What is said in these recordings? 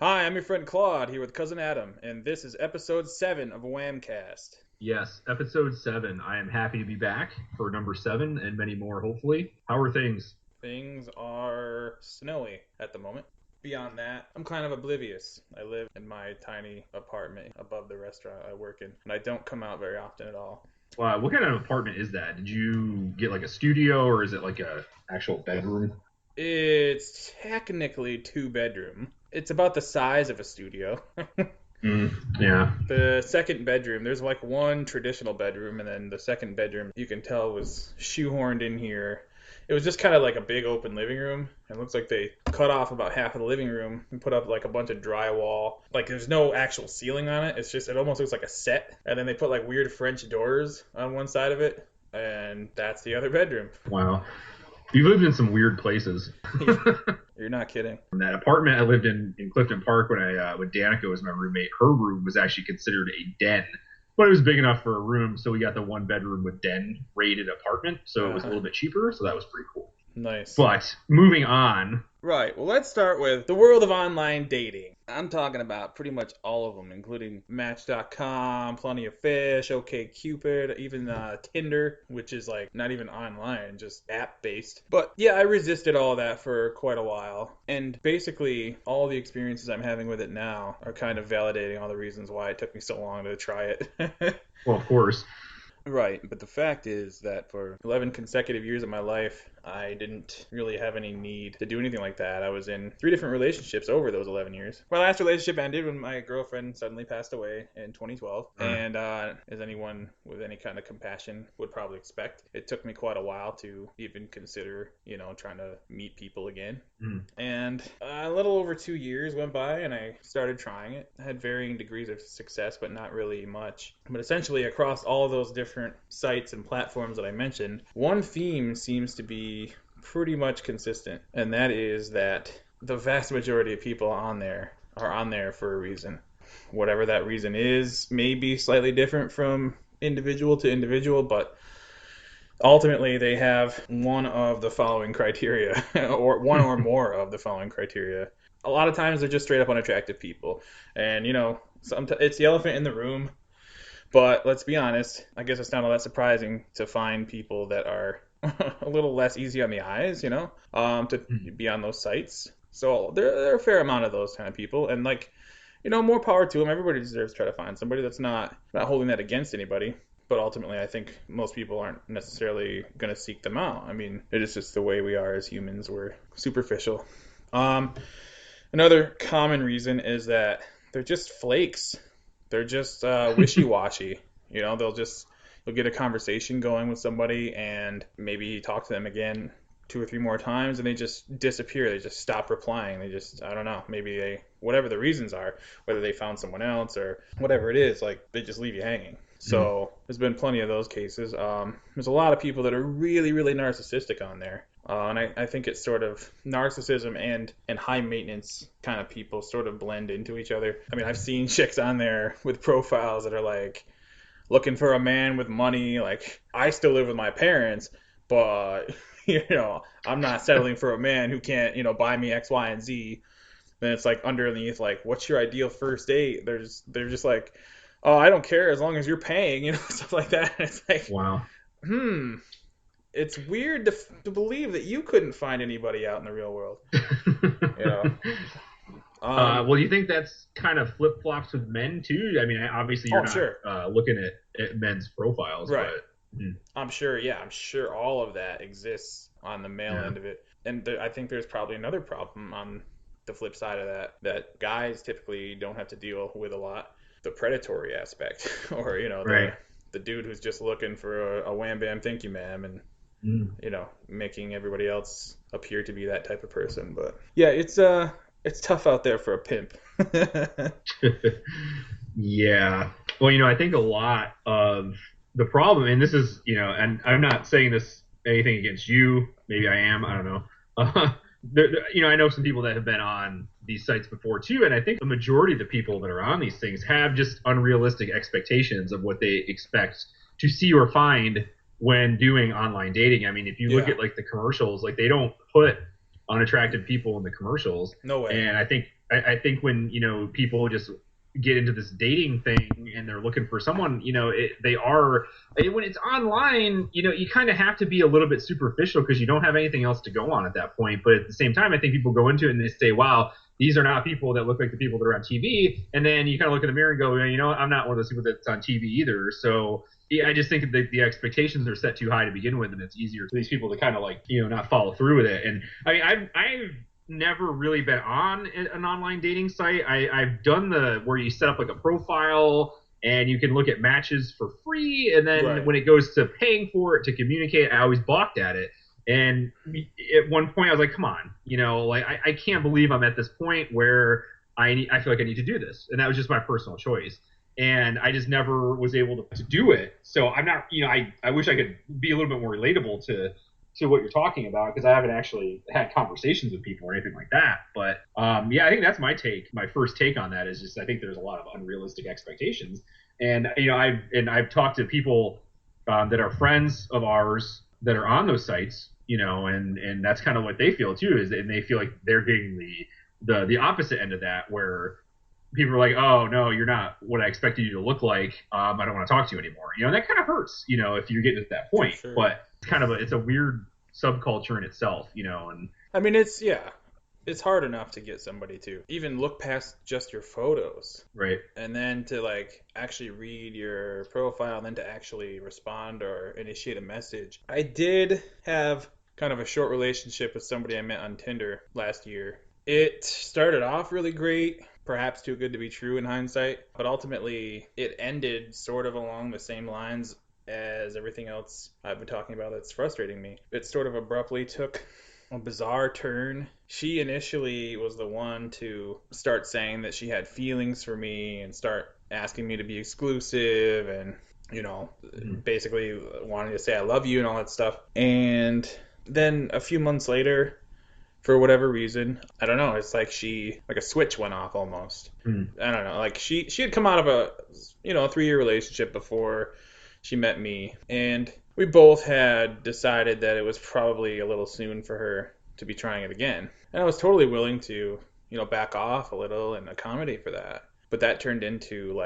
Hi, I'm your friend Claude here with cousin Adam, and this is episode 7 of WAMCast. Yes, episode 7. I am happy to be back for number 7 and many more, hopefully. How are things? Things are snowy at the moment. Beyond that, I'm kind of oblivious. I live in my tiny apartment above the restaurant I work in, and I don't come out very often at all. What kind of apartment is that? Did you get like a studio or is it like a actual bedroom? It's technically 2 bedroom. It's about the size of a studio. Yeah. The second bedroom, there's like one traditional bedroom, and then the second bedroom, you can tell, was shoehorned in here. It was just kind of like a big open living room. It looks like they cut off about half of the living room and put up like a bunch of drywall. Like there's no actual ceiling on it. It's just, it almost looks like a set. And then they put like weird French doors on one side of it. And that's the other bedroom. Wow. You've lived in some weird places. You're not kidding. That apartment I lived in Clifton Park when Danica was my roommate, her room was actually considered a den. But it was big enough for a room, so we got the 1 bedroom with den rated apartment, so it was a little bit cheaper, so that was pretty cool. Nice. But moving on. Right. Well, let's start with the world of online dating. I'm talking about pretty much all of them, including Match.com, Plenty of Fish, OkCupid, even Tinder, which is like not even online, just app-based. But yeah, I resisted all that for quite a while. And basically, all the experiences I'm having with it now are kind of validating all the reasons why it took me so long to try it. Well, of course. Right, but the fact is that for 11 consecutive years of my life, I didn't really have any need to do anything like that. I was in 3 different relationships over those 11 years. My last relationship ended when my girlfriend suddenly passed away in 2012. And as anyone with any kind of compassion would probably expect, it took me quite a while to even consider, trying to meet people again. And a little over 2 years went by and I started trying it. I had varying degrees of success, but not really much. But essentially across all of those different sites and platforms that I mentioned, one theme seems to be pretty much consistent, and that is that the vast majority of people on there are on there for a reason. Whatever that reason is may be slightly different from individual to individual, but ultimately they have one of the following criteria, or one or more of the following criteria. A lot of times they're just straight up unattractive people, and it's the elephant in the room. But let's be honest, I guess it's not all that surprising to find people that are a little less easy on the eyes, to be on those sites. So there are a fair amount of those kind of people. And more power to them. Everybody deserves to try to find somebody. That's not holding that against anybody. But ultimately, I think most people aren't necessarily going to seek them out. I mean, it is just the way we are as humans. We're superficial. Another common reason is that they're just flakes. They're just wishy-washy. You'll get a conversation going with somebody and maybe talk to them again 2 or 3 more times and they just disappear. They just stop replying. I don't know, maybe whatever the reasons are, whether they found someone else or whatever it is, they just leave you hanging. So there's been plenty of those cases. There's a lot of people that are really, really narcissistic on there. And I think it's sort of narcissism and high maintenance kind of people sort of blend into each other. I mean, I've seen chicks on there with profiles that are looking for a man with money. I still live with my parents, but I'm not settling for a man who can't buy me X, Y, and Z. Then it's underneath what's your ideal first date? They're just oh, I don't care as long as you're paying, stuff like that. It's wow. It's weird to believe that you couldn't find anybody out in the real world. Well, you think that's kind of flip-flops with men too? I mean, obviously you're not looking at men's profiles, right? But I'm sure all of that exists on the male end of it. And I think there's probably another problem on the flip side of that guys typically don't have to deal with a lot. The predatory aspect, or the dude who's just looking for a wham bam thank you ma'am, and making everybody else appear to be that type of person. But yeah, it's tough out there for a pimp. Yeah. Well, I think a lot of the problem, and this is, and I'm not saying this anything against you. Maybe I am. I don't know. I know some people that have been on these sites before too, and I think the majority of the people that are on these things have just unrealistic expectations of what they expect to see or find when doing online dating. I mean, if you look at the commercials, they don't put unattractive people in the commercials. No way. And I think I think when, people just get into this dating thing and they're looking for someone, when it's online, you kind of have to be a little bit superficial because you don't have anything else to go on at that point. But at the same time, I think people go into it and they say, wow, these are not people that look like the people that are on TV. And then you kind of look in the mirror and go, I'm not one of those people that's on TV either. So yeah, I just think that the expectations are set too high to begin with, and it's easier for these people to kind of not follow through with it. And I mean, I've never really been on an online dating site. I've done where you set up like a profile and you can look at matches for free, and then when it goes to paying for it to communicate, I always balked at it. And at one point I was like, come on, I can't believe I'm at this point where I feel like I need to do this. And that was just my personal choice. And I just never was able to do it. So I'm not, I wish I could be a little bit more relatable to what you're talking about, because I haven't actually had conversations with people or anything like that. But yeah, I think that's my first take on that is just, I think there's a lot of unrealistic expectations. And, I've talked to people that are friends of ours that are on those sites, and that's kind of what they feel too, and they feel like they're getting the opposite end of that, where people are like, oh no, you're not what I expected you to look like. I don't want to talk to you anymore. And that kind of hurts, if you get to that point. Sure. But it's kind of it's a weird subculture in itself, and I mean, it's hard enough to get somebody to even look past just your photos. Right. And then to actually read your profile and then to actually respond or initiate a message. I did have kind of a short relationship with somebody I met on Tinder last year. It started off really great, perhaps too good to be true in hindsight, but ultimately it ended sort of along the same lines as everything else I've been talking about that's frustrating me. It sort of abruptly took a bizarre turn. She initially was the one to start saying that she had feelings for me and start asking me to be exclusive and, basically wanting to say I love you and all that stuff. And then a few months later, for whatever reason, I don't know, it's like a switch went off almost. I don't know, she had come out of a 3-year relationship before she met me, and we both had decided that it was probably a little soon for her to be trying it again. And I was totally willing to, back off a little and accommodate for that. But that turned into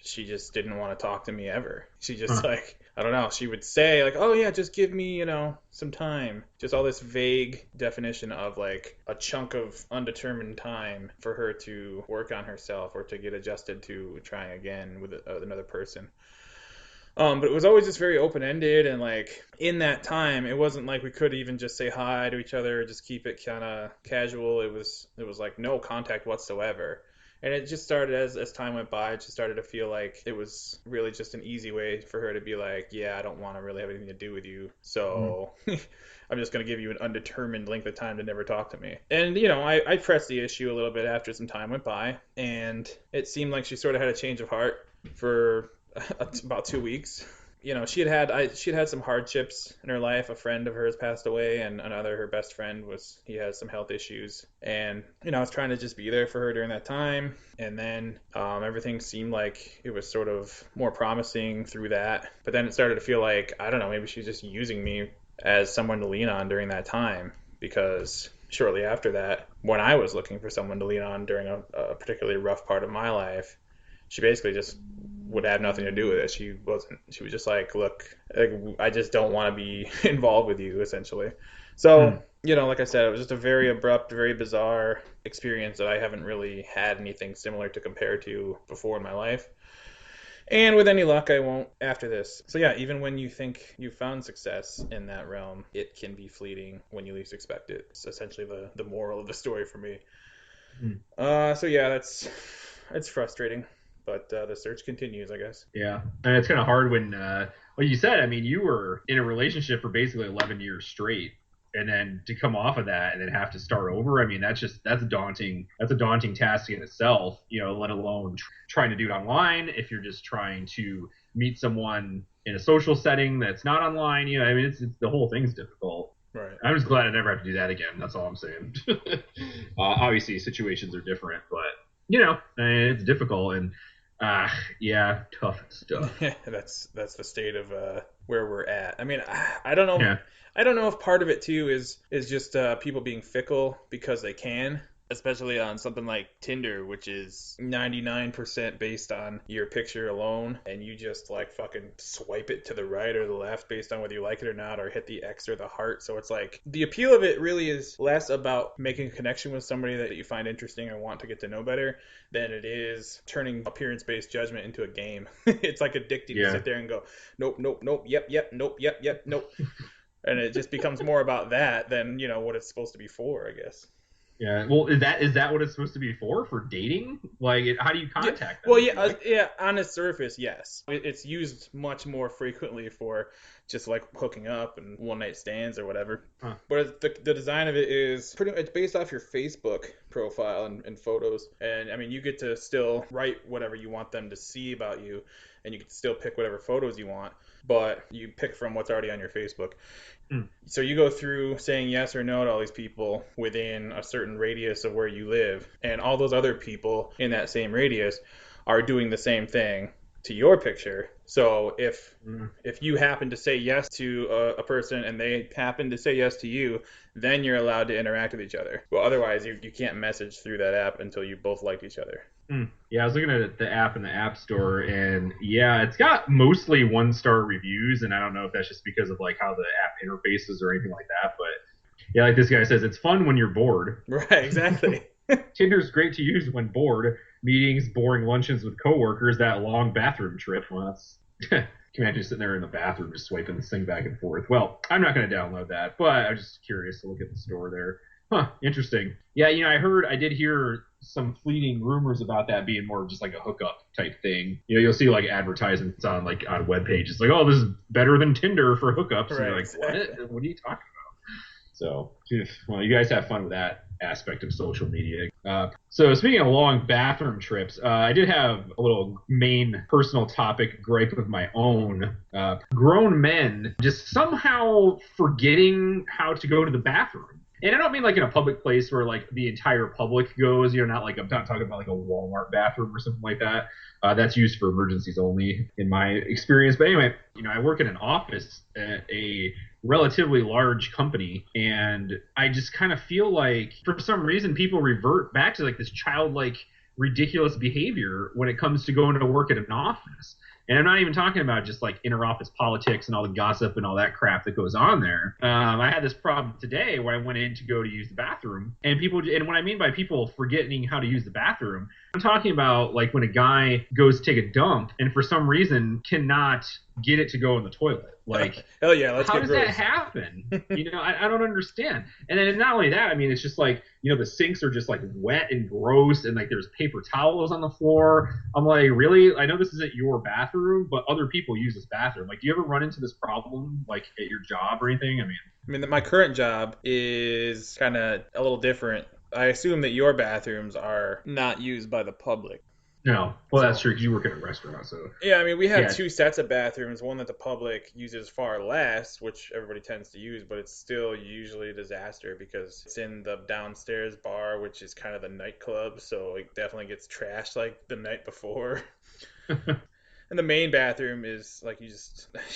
she just didn't want to talk to me ever. She just I don't know, she would say oh yeah, just give me, some time. Just all this vague definition of a chunk of undetermined time for her to work on herself or to get adjusted to trying again with another person. But it was always just very open-ended, and in that time, it wasn't like we could even just say hi to each other, just keep it kind of casual. It was no contact whatsoever. And it just started as time went by, it just started to feel like it was really just an easy way for her to be yeah, I don't want to really have anything to do with you. So I'm just going to give you an undetermined length of time to never talk to me. And, I pressed the issue a little bit after some time went by, and it seemed like she sort of had a change of heart for about 2 weeks. She had some hardships in her life. A friend of hers passed away, and her best friend, he has some health issues. And, I was trying to just be there for her during that time. And then everything seemed like it was sort of more promising through that. But then it started to feel like, I don't know, maybe she's just using me as someone to lean on during that time. Because shortly after that, when I was looking for someone to lean on during a particularly rough part of my life, she basically just would have nothing to do with it. She was just look, I just don't want to be involved with you, essentially. So, like I said, it was just a very abrupt, very bizarre experience that I haven't really had anything similar to compare to before in my life. And with any luck, I won't after this. So yeah, even when you think you've found success in that realm, it can be fleeting when you least expect it. It's essentially the moral of the story for me. So yeah, it's frustrating. But the search continues, I guess. Yeah, and it's kind of hard when, you said, I mean, you were in a relationship for basically 11 years straight, and then to come off of that and then have to start over, I mean, that's a daunting task in itself, let alone trying to do it online. If you're just trying to meet someone in a social setting that's not online, I mean, it's the whole thing's difficult. Right. I'm just glad I never have to do that again. That's all I'm saying. Obviously, situations are different, but it's difficult. And yeah, tough stuff. That's the state of where we're at. I mean, I don't know. Yeah. I don't know if part of it too is just people being fickle because they can. especially on something like Tinder, which is 99% based on your picture alone, and you just like fucking swipe it to the right or the left based on whether you like it or not, or hit the X or the heart. So it's like the appeal of it really is less about making a connection with somebody that you find interesting or want to get to know better than it is turning appearance-based judgment into a game. It's like addicting to sit there and go, nope, nope, nope, yep, nope, yep, nope. And it just becomes more about that than, what it's supposed to be for, I guess. Yeah, well, is that what it's supposed to be for dating? Like, how do you contact them? Well, yeah, on the surface, yes. It's used much more frequently for just like hooking up and one night stands or whatever. Huh. But the design of it is it's based off your Facebook profile and photos. And I mean, you get to still write whatever you want them to see about you, and you can still pick whatever photos you want, but you pick from what's already on your Facebook. So you go through saying yes or no to all these people within a certain radius of where you live, and all those other people in that same radius are doing the same thing to your picture. So if you happen to say yes to a person and they happen to say yes to you, then you're allowed to interact with each other. Well, otherwise you can't message through that app until you both like each other. Yeah, I was looking at the app in the App Store, and yeah, it's got mostly 1-star reviews, and I don't know if that's just because of like how the app interfaces or anything like that, but yeah, like this guy says, it's fun when you're bored. Right, exactly. Tinder's great to use when bored. Meetings, boring luncheons with coworkers, that long bathroom trip. Well, that's can you imagine sitting there in the bathroom just swiping this thing back and forth? Well, I'm not going to download that, but I'm just curious to look at the store there. Huh, interesting. Yeah, I did hear some fleeting rumors about that being more of just like a hookup type thing. You'll see like advertisements on web pages like, oh, this is better than Tinder for hookups. Right, and you're like, exactly. What are you talking about? So, well, you guys have fun with that aspect of social media. So speaking of long bathroom trips, I did have a little main personal topic gripe of my own. Grown men just somehow forgetting how to go to the bathroom. And I don't mean like in a public place where like the entire public goes, not like, I'm not talking about like a Walmart bathroom or something like that. That's used for emergencies only in my experience. But anyway, I work in an office at a relatively large company, and I just kind of feel like for some reason people revert back to like this childlike, ridiculous behavior when it comes to going to work at an office. And I'm not even talking about just like inter-office politics and all the gossip and all that crap that goes on there. I had this problem today where I went in to go to use the bathroom, and what I mean by people forgetting how to use the bathroom, I'm talking about like when a guy goes to take a dump and for some reason cannot get it to go in the toilet. Like, hell yeah, how does that happen? I don't understand. And then not only that, I mean, it's just like, the sinks are just like wet and gross, and like there's paper towels on the floor. I'm like, really? I know this isn't your bathroom, but other people use this bathroom. Like, do you ever run into this problem like at your job or anything? I mean, my current job is kind of a little different. I assume that your bathrooms are not used by the public. No. Well, that's true because you work at a restaurant, so. Yeah, I mean, we have two sets of bathrooms, one that the public uses far less, which everybody tends to use, but it's still usually a disaster because it's in the downstairs bar, which is kind of the nightclub, so it definitely gets trashed like the night before. And the main bathroom is like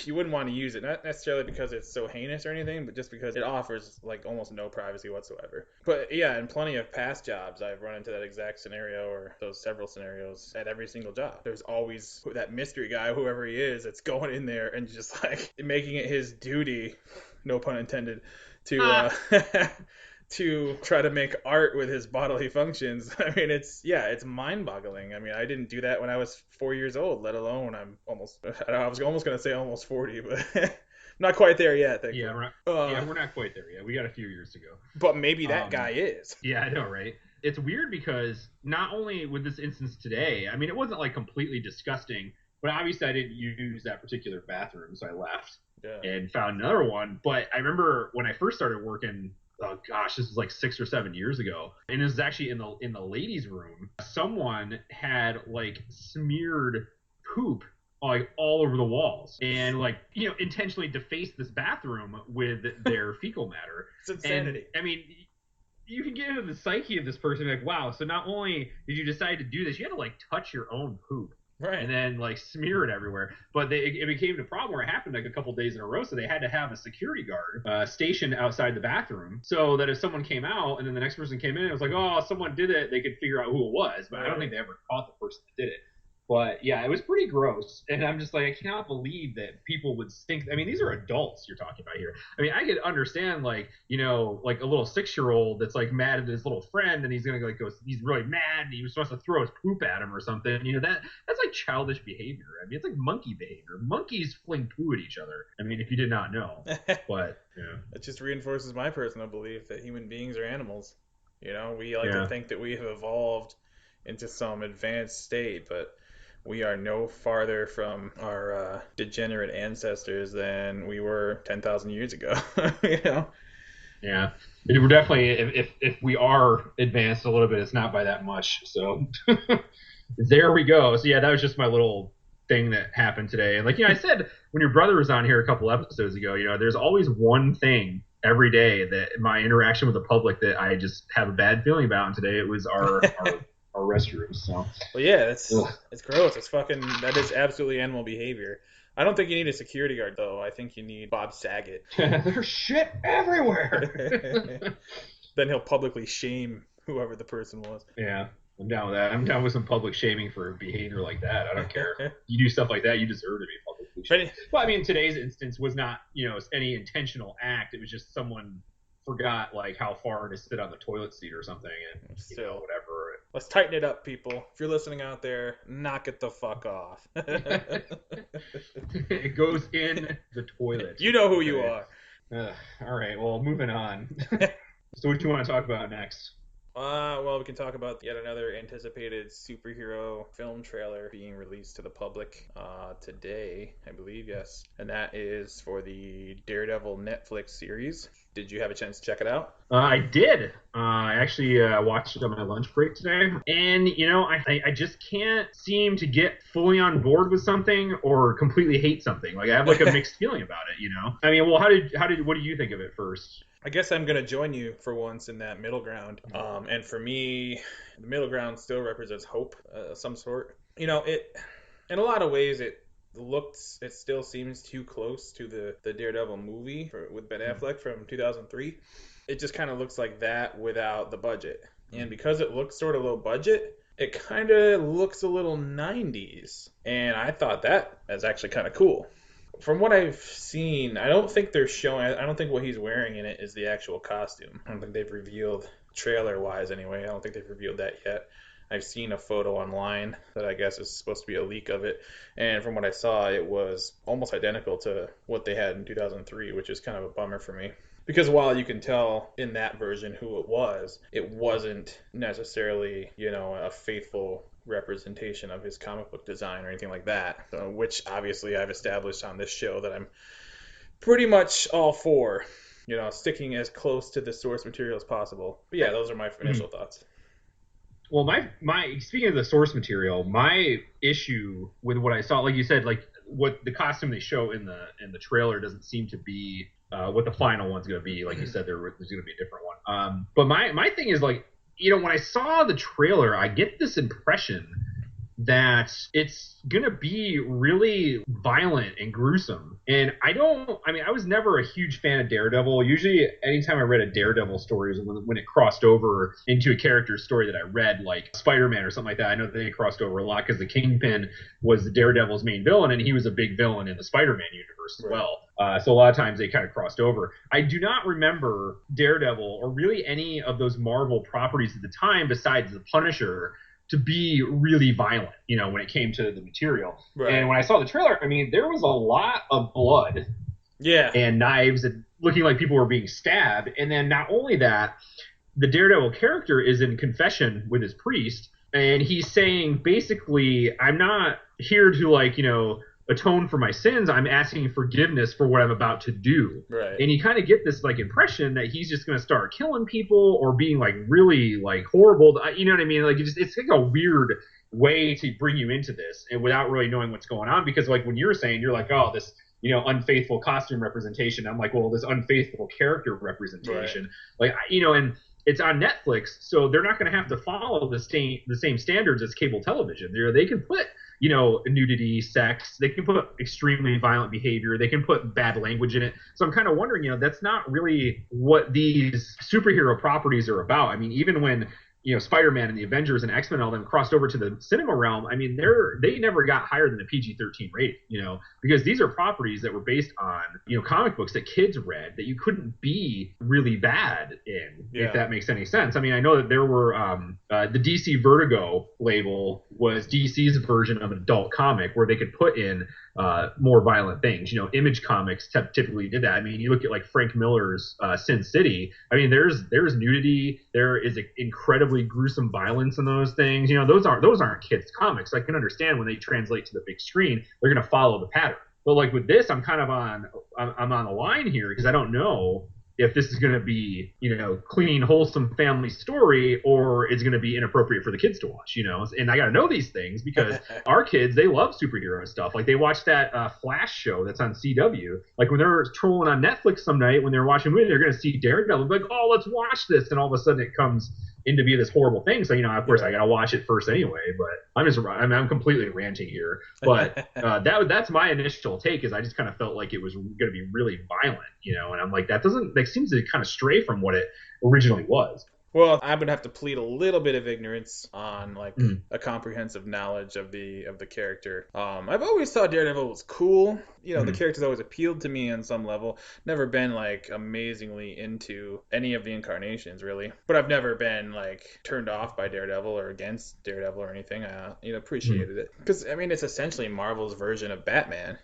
you wouldn't want to use it, not necessarily because it's so heinous or anything, but just because it offers like almost no privacy whatsoever. But yeah, in plenty of past jobs, I've run into that exact scenario or those several scenarios at every single job. There's always that mystery guy, whoever he is, that's going in there and just like making it his duty, no pun intended, to try to make art with his bodily functions. I mean, it's mind-boggling. I mean, I didn't do that when I was 4 years old, let alone I was almost going to say almost 40, but not quite there yet. Thankfully. We're not quite there yet. We got a few years to go. But maybe that guy is. Yeah, I know, right? It's weird because not only with this instance today, I mean, it wasn't like completely disgusting, but obviously I didn't use that particular bathroom, so I left and found another one. But I remember when I first started working, oh gosh, this was like 6 or 7 years ago, and it was actually in the ladies' room. Someone had like smeared poop like all over the walls and like intentionally defaced this bathroom with their fecal matter. It's insanity. And, I mean, you can get into the psyche of this person, like, wow, so not only did you decide to do this, you had to like touch your own poop. Right. and then like smear it everywhere. But it became a problem where it happened like a couple days in a row, so they had to have a security guard stationed outside the bathroom so that if someone came out and then the next person came in, it was like, oh, someone did it, they could figure out who it was. But I don't think they ever caught the person that did it. But yeah, it was pretty gross. And I'm just like, I cannot believe that people would think. I mean, these are adults you're talking about here. I mean, I could understand, like, you know, like a little 6-year-old that's like mad at his little friend and he's going to like go, he's really mad and he was supposed to throw his poop at him or something. You know, that's like childish behavior. I mean, it's like monkey behavior. Monkeys fling poo at each other. I mean, if you did not know. But, yeah. It just reinforces my personal belief that human beings are animals. You know, we like to think that we have evolved into some advanced state, but we are no farther from our degenerate ancestors than we were 10,000 years ago. You know? Yeah, we're definitely, if we are advanced a little bit, it's not by that much. So there we go. So yeah, that was just my little thing that happened today. And like, you know, I said when your brother was on here a couple episodes ago, you know, there's always one thing every day that my interaction with the public that I just have a bad feeling about. And today it was our restrooms. So well, yeah, it's gross. It's fucking, that is absolutely animal behavior. I don't think you need a security guard though. I think you need Bob Saget. There's shit everywhere. Then he'll publicly shame whoever the person was. Yeah, I'm down with that. I'm down with some public shaming for behavior like that. I don't care. You do stuff like that, you deserve to be publicly shamed. Well, I mean, today's instance was not, you know, any intentional act. It was just someone forgot like how far to sit on the toilet seat or something, and still, you know, whatever. Let's tighten it up, people. If you're listening out there, knock it the fuck off. It goes in the toilet. You know who you are. All right, well, moving on. So what do you want to talk about next? Well, we can talk about yet another anticipated superhero film trailer being released to the public today, I believe, yes. And that is for the Daredevil Netflix series. Did you have a chance to check it out? I did. I actually watched it on my lunch break today. And, you know, I just can't seem to get fully on board with something or completely hate something. Like, I have, like, a mixed feeling about it, you know? I mean, well, what do you think of it first? I guess I'm going to join you for once in that middle ground. And for me, the middle ground still represents hope of some sort. You know, in a lot of ways, it still seems too close to the Daredevil movie with Ben Affleck from 2003. It just kind of looks like that without the budget. And because it looks sort of low budget, it kind of looks a little 90s. And I thought that is actually kind of cool. From what I've seen, I don't think what he's wearing in it is the actual costume. I don't think they've revealed, trailer-wise anyway, I don't think they've revealed that yet. I've seen a photo online that I guess is supposed to be a leak of it. And from what I saw, it was almost identical to what they had in 2003, which is kind of a bummer for me. Because while you can tell in that version who it wasn't necessarily, you know, a faithful representation of his comic book design or anything like that, which obviously I've established on this show that I'm pretty much all for, you know, sticking as close to the source material as possible. But yeah, those are my initial thoughts. Well, my speaking of the source material, my issue with what I saw, like you said, like what the costume they show in the trailer doesn't seem to be what the final one's going to be. Like you said, there's going to be a different one. But my thing is, like, you know, when I saw the trailer, I get this impression that it's going to be really violent and gruesome. And I was never a huge fan of Daredevil. Usually, anytime I read a Daredevil story was when it crossed over into a character's story that I read, like Spider-Man or something like that. I know that they crossed over a lot because the Kingpin was the Daredevil's main villain, and he was a big villain in the Spider-Man universe as well. So a lot of times they kind of crossed over. I do not remember Daredevil or really any of those Marvel properties at the time besides the Punisher to be really violent, you know, when it came to the material. Right. And when I saw the trailer, I mean, there was a lot of blood and knives and looking like people were being stabbed. And then not only that, the Daredevil character is in confession with his priest, and he's saying, basically, I'm not here to, like, you know, atone for my sins. I'm asking forgiveness for what I'm about to do. Right. And you kind of get this, like, impression that he's just going to start killing people or being, like, really, like, horrible. You know what I mean? Like, it's like a weird way to bring you into this, and without really knowing what's going on. Because, like, when you were saying, you're like, oh, this, you know, unfaithful costume representation. I'm like, well, this unfaithful character representation. Right. Like, you know, and it's on Netflix, so they're not going to have to follow the same standards as cable television. They can put, nudity, sex. They can put extremely violent behavior. They can put bad language in it. So I'm kind of wondering, that's not really what these superhero properties are about. I mean, even when Spider-Man and the Avengers and X-Men and all them crossed over to the cinema realm, I mean, they never got higher than the PG-13 rating, because these are properties that were based on, comic books that kids read that you couldn't be really bad in, if that makes any sense. I mean, I know that there were the DC Vertigo label was DC's version of an adult comic where they could put in more violent things. Image Comics typically did that. I mean, you look at like Frank Miller's Sin City. I mean, there's nudity. There is incredibly gruesome violence in those things. Those aren't kids' comics. I can understand when they translate to the big screen, they're going to follow the pattern. But like with this, I'm kind of on the line here because I don't know if this is going to be, clean, wholesome family story, or it's going to be inappropriate for the kids to watch, And I got to know these things because our kids, they love superhero stuff. Like they watch that Flash show that's on CW. Like when they're trolling on Netflix some night when they're watching a movie, they're going to see Daredevil, like, oh, let's watch this, and all of a sudden it comes into be this horrible thing. So of course I gotta watch it first anyway. But I'm completely ranting here. But that's my initial take. Is I just kind of felt like it was going to be really violent, and I'm like that seems to kind of stray from what it originally was. Well, I would have to plead a little bit of ignorance on like a comprehensive knowledge of the character. I've always thought Daredevil was cool. The character's always appealed to me on some level. Never been like amazingly into any of the incarnations really, but I've never been like turned off by Daredevil or against Daredevil or anything. I appreciated it because I mean it's essentially Marvel's version of Batman.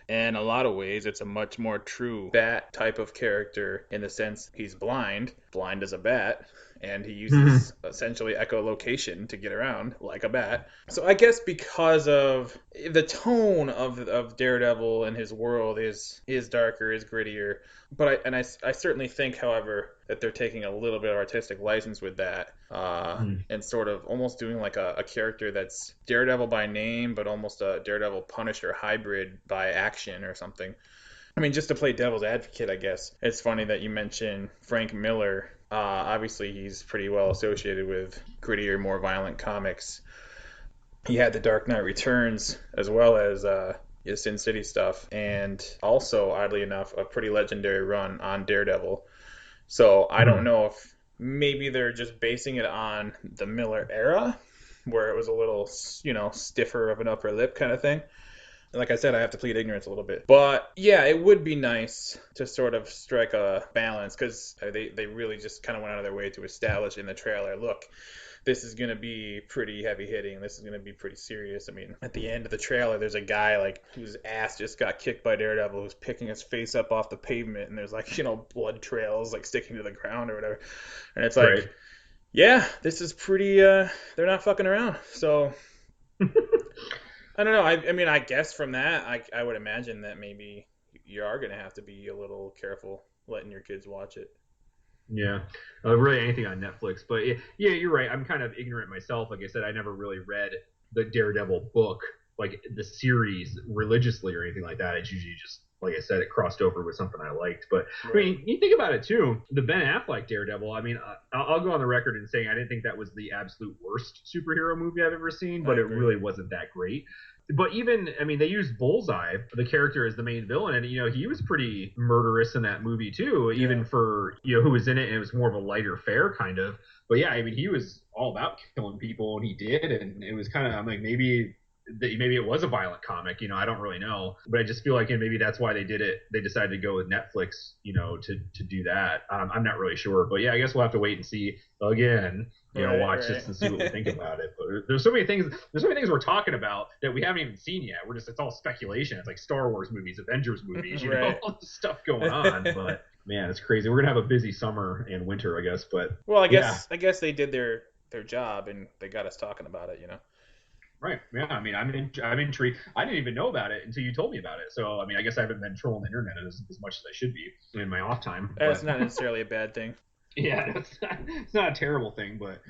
In a lot of ways, it's a much more true bat type of character in the sense he's blind as a bat, and he uses essentially echolocation to get around like a bat. So I guess because of the tone of Daredevil and his world is darker, is grittier. But I certainly think, however, that they're taking a little bit of artistic license with that and sort of almost doing like a character that's Daredevil by name, but almost a Daredevil Punisher hybrid by action or something. I mean, just to play devil's advocate, I guess, it's funny that you mention Frank Miller. Obviously, he's pretty well associated with grittier, more violent comics. He had The Dark Knight Returns as well as Sin City stuff, and also, oddly enough, a pretty legendary run on Daredevil. So I don't know if maybe they're just basing it on the Miller era, where it was a little, stiffer of an upper lip kind of thing. Like I said, I have to plead ignorance a little bit. But yeah, it would be nice to sort of strike a balance because they really just kind of went out of their way to establish in the trailer, look, this is going to be pretty heavy hitting. This is going to be pretty serious. I mean, at the end of the trailer, there's a guy like whose ass just got kicked by Daredevil who's picking his face up off the pavement, and there's like, blood trails like sticking to the ground or whatever. And it's like, yeah, this is pretty, they're not fucking around. So I don't know. I mean, I guess from that, I would imagine that maybe you are going to have to be a little careful letting your kids watch it. Yeah, really anything on Netflix. But yeah, you're right. I'm kind of ignorant myself. Like I said, I never really read the Daredevil book, like the series religiously or anything like that. It's usually just, like I said, it crossed over with something I liked. But I mean, you think about it too, the Ben Affleck Daredevil. I mean, I'll go on the record in saying I didn't think that was the absolute worst superhero movie I've ever seen, but it really wasn't that great. But even, I mean, they used Bullseye, the character, as the main villain, and he was pretty murderous in that movie too, even for who was in it, and it was more of a lighter fare kind of. But yeah, I mean, he was all about killing people, and he did, and it was kind of, I'm like, maybe it was a violent comic, I don't really know, but I just feel like maybe that's why they did it. They decided to go with Netflix, to do that. I'm not really sure, but yeah, I guess we'll have to wait and see again. Watch this and see what we think about it. But there's so many things we're talking about that we haven't even seen yet. It's all speculation. It's like Star Wars movies, Avengers movies, all this stuff going on. But man, it's crazy. We're gonna have a busy summer and winter, I guess. But well, I guess they did their job and they got us talking about it. Right. Yeah. I mean, I'm intrigued. I didn't even know about it until you told me about it. So, I mean, I guess I haven't been trolling the internet as much as I should be in my off time. That's not necessarily a bad thing. Yeah, it's not a terrible thing, but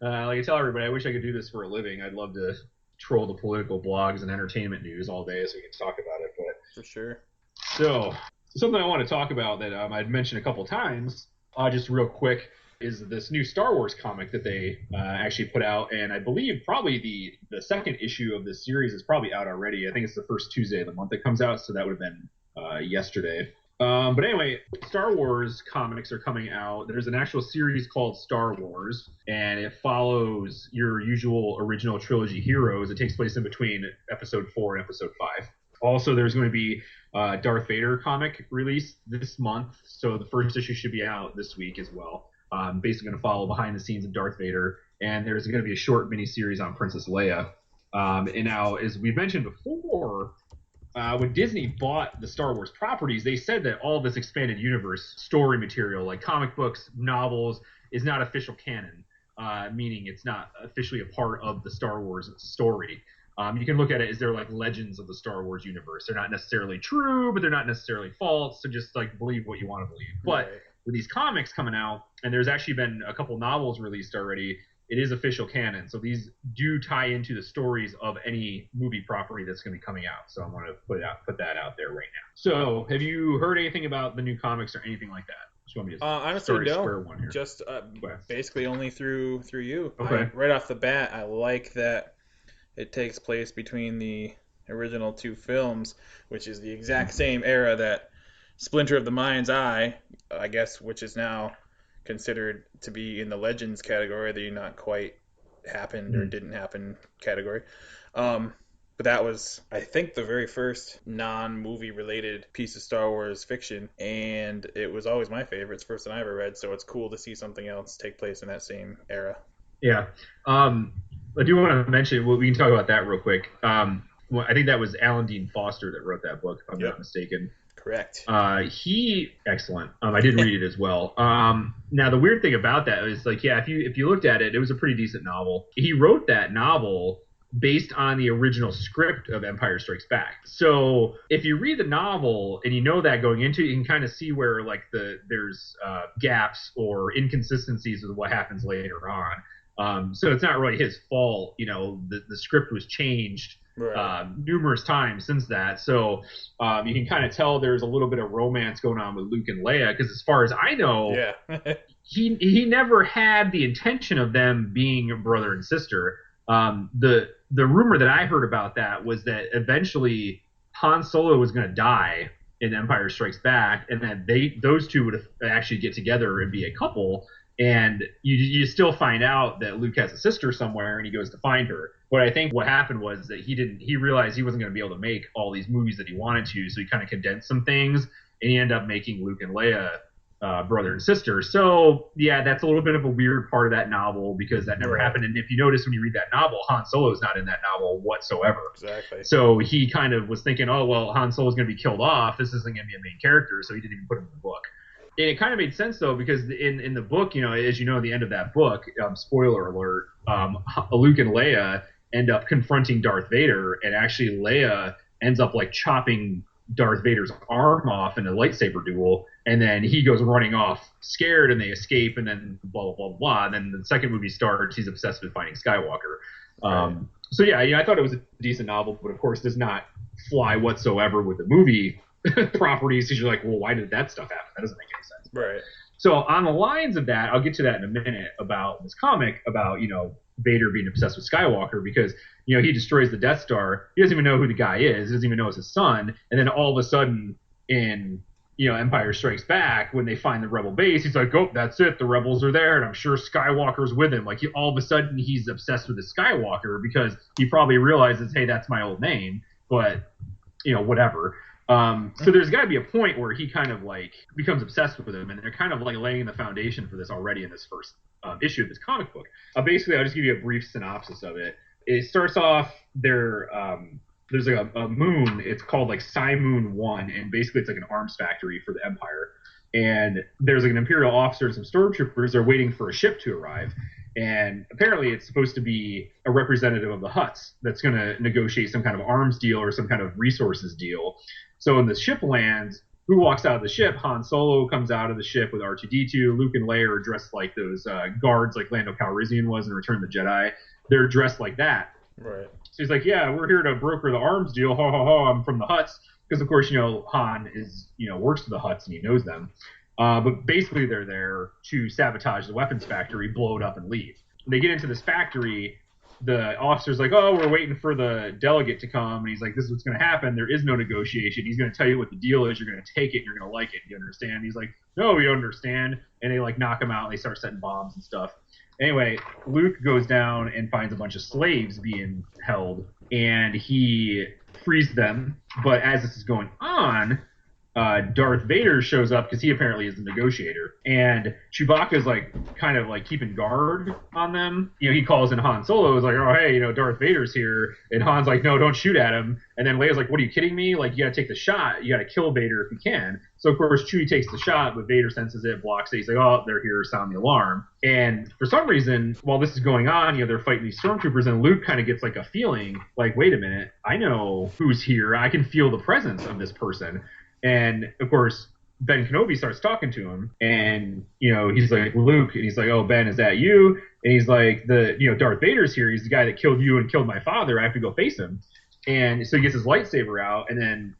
like I tell everybody, I wish I could do this for a living. I'd love to troll the political blogs and entertainment news all day so we can talk about it. But for sure. So, something I want to talk about that I'd mentioned a couple times, just real quick. is this new Star Wars comic that they actually put out, and I believe probably the second issue of this series is probably out already. I think it's the first Tuesday of the month that comes out, so that would have been yesterday. But anyway, Star Wars comics are coming out. There's an actual series called Star Wars, and it follows your usual original trilogy heroes. It takes place in between Episode 4 and Episode 5. Also, there's going to be Darth Vader comic released this month, so the first issue should be out this week as well. Basically going to follow behind the scenes of Darth Vader, and there's going to be a short mini-series on Princess Leia. And now, as we mentioned before, when Disney bought the Star Wars properties, they said that all this expanded universe story material, like comic books, novels, is not official canon, meaning it's not officially a part of the Star Wars story. You can look at it as they're like legends of the Star Wars universe. They're not necessarily true, but they're not necessarily false. So just like believe what you want to believe. But with these comics coming out, and there's actually been a couple novels released already, it is official canon. So these do tie into the stories of any movie property that's going to be coming out. So I want to put that out there right now. So have you heard anything about the new comics or anything like that? Just want me to honestly, no. One here. Just basically only through you. Okay. Right off the bat, I like that it takes place between the original two films, which is the exact same era that Splinter of the Mind's Eye, I guess, which is now considered to be in the Legends category, the not quite happened or didn't happen category. But that was, I think, the very first non-movie related piece of Star Wars fiction, and it was always my favorite. It's the first one I ever read, so it's cool to see something else take place in that same era. Yeah. I do want to mention, we can talk about that real quick. Well, I think that was Alan Dean Foster that wrote that book, if I'm not mistaken. Correct. Excellent. I did read it as well. Now the weird thing about that is, like, yeah, if you looked at it, it was a pretty decent novel. He wrote that novel based on the original script of Empire Strikes Back. So if you read the novel and you know that going into it, you can kind of see where like there's gaps or inconsistencies with what happens later on. So it's not really his fault. You know, the script was changed numerous times since that. So you can kind of tell there's a little bit of romance going on with Luke and Leia, because as far as I know, he never had the intention of them being a brother and sister. The rumor that I heard about that was that eventually Han Solo was going to die in Empire Strikes Back, and that those two would actually get together and be a couple. And you still find out that Luke has a sister somewhere, and he goes to find her. But I think what happened was that he realized he wasn't going to be able to make all these movies that he wanted to, so he kind of condensed some things, and he ended up making Luke and Leia brother and sister. So yeah, that's a little bit of a weird part of that novel, because that never happened. And if you notice when you read that novel, Han Solo is not in that novel whatsoever. Exactly. So he kind of was thinking, oh well, Han Solo is going to be killed off. This isn't going to be a main character, so he didn't even put him in the book. And it kind of made sense, though, because in the book, you know, as you know, at the end of that book, spoiler alert, Luke and Leia end up confronting Darth Vader, and actually Leia ends up like chopping Darth Vader's arm off in a lightsaber duel, and then he goes running off scared, and they escape, and then blah, blah, blah, blah. And then the second movie starts, he's obsessed with finding Skywalker. So yeah, I thought it was a decent novel, but of course does not fly whatsoever with the movie properties, because you're like, well, why did that stuff happen? That doesn't make any sense. Right. So on the lines of that, I'll get to that in a minute, about this comic about, you know, Vader being obsessed with Skywalker, because, you know, he destroys the Death Star. He doesn't even know who the guy is. He doesn't even know it's his son. And then all of a sudden in, you know, Empire Strikes Back, when they find the Rebel base, he's like, oh, that's it. The Rebels are there, and I'm sure Skywalker's with him. Like, all of a sudden he's obsessed with the Skywalker, because he probably realizes, hey, that's my old name, but, you know, whatever. So there's got to be a point where he kind of like becomes obsessed with him, and they're kind of like laying the foundation for this already in this first issue of this comic book. Basically, I'll just give you a brief synopsis of it. It starts off there's like a moon. It's called like Psi Moon 1, and basically it's like an arms factory for the Empire. And there's like an Imperial officer and some stormtroopers are waiting for a ship to arrive. And apparently it's supposed to be a representative of the Hutts that's going to negotiate some kind of arms deal or some kind of resources deal. So when the ship lands, who walks out of the ship? Han Solo comes out of the ship with R2-D2. Luke and Leia are dressed like those guards like Lando Calrissian was in Return of the Jedi. They're dressed like that. Right. So he's like, yeah, we're here to broker the arms deal. Ha ha ha, I'm from the Hutts. Because, of course, you know, Han is, you know, works for the Hutts and he knows them. But basically, they're there to sabotage the weapons factory, blow it up, and leave. When they get into this factory, the officer's like, "Oh, we're waiting for the delegate to come," and he's like, "This is what's going to happen. There is no negotiation. He's going to tell you what the deal is. You're going to take it. You're going to like it. You understand?" And he's like, "No, we don't understand." And they like knock him out. And they start setting bombs and stuff. Anyway, Luke goes down and finds a bunch of slaves being held, and he frees them. But as this is going on, Darth Vader shows up because he apparently is the negotiator, and Chewbacca's like kind of like keeping guard on them. He calls in Han Solo, is like, "Oh hey, Darth Vader's here," and Han's like, "No, don't shoot at him." And then Leia's like, "What, are you kidding me? Like, you gotta take the shot. You gotta kill Vader if you can." So of course Chewie takes the shot, but Vader senses it, blocks it. He's like, "Oh, they're here, sound the alarm." And for some reason, while this is going on, they're fighting these stormtroopers, and Luke kind of gets like a feeling like, "Wait a minute, I know who's here. I can feel the presence of this person." And of course, Ben Kenobi starts talking to him, and he's like, "Luke," and he's like, "Oh, Ben, is that you?" And he's like, Darth Vader's here. He's the guy that killed you and killed my father. I have to go face him." And so he gets his lightsaber out, and then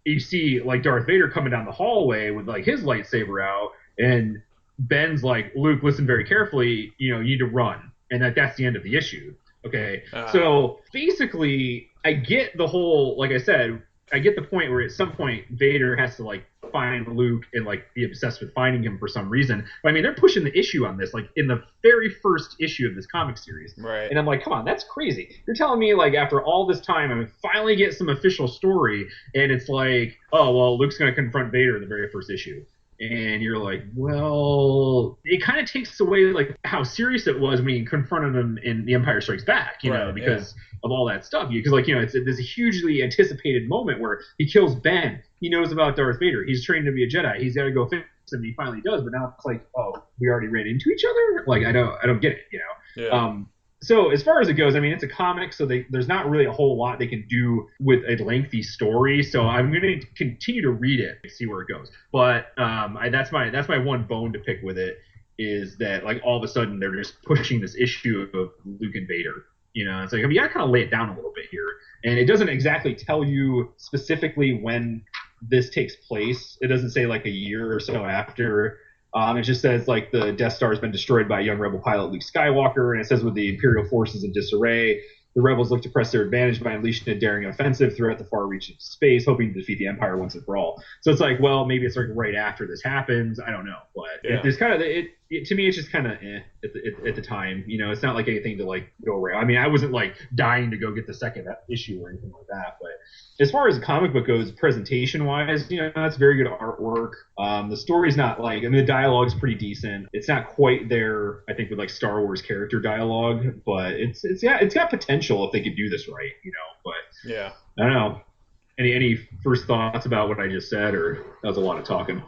you see like Darth Vader coming down the hallway with like his lightsaber out, and Ben's like, "Luke, listen very carefully. You need to run," and that's the end of the issue. Okay, so basically, I get the whole, like I said. I get the point where at some point Vader has to like find Luke and like be obsessed with finding him for some reason. But I mean, they're pushing the issue on this like in the very first issue of this comic series. Right. And I'm like, come on, that's crazy. You're telling me like after all this time, I finally get some official story, and it's like, oh well, Luke's going to confront Vader in the very first issue. And you're like, well, it kind of takes away like how serious it was when he confronted him in The Empire Strikes Back, because of all that stuff. Because there's a hugely anticipated moment where he kills Ben. He knows about Darth Vader. He's trained to be a Jedi. He's got to go fix him. And he finally does. But now it's like, oh, we already ran into each other. Like I don't get it. Yeah. So as far as it goes, I mean, it's a comic, so there's not really a whole lot they can do with a lengthy story. So I'm going to continue to read it and see where it goes. But that's my one bone to pick with it, is that like all of a sudden they're just pushing this issue of Luke and Vader. It's like, you got to kind of lay it down a little bit here. And it doesn't exactly tell you specifically when this takes place. It doesn't say like a year or so after. It just says like the Death Star has been destroyed by young rebel pilot Luke Skywalker, and it says with the Imperial forces in disarray, the rebels look to press their advantage by unleashing a daring offensive throughout the far reaches of space, hoping to defeat the Empire once and for all. So it's like, well, maybe it's like right after this happens. I don't know, but there's kind of to me, it's just kind of at the time. It's not like anything to like go around. I mean, I wasn't like dying to go get the second issue or anything like that. But as far as the comic book goes, presentation wise, that's very good artwork. The story's not like, I mean, the dialogue's pretty decent. It's not quite there, I think, with like Star Wars character dialogue, but it's got potential if they could do this right. But yeah, I don't know. Any first thoughts about what I just said, or that was a lot of talking?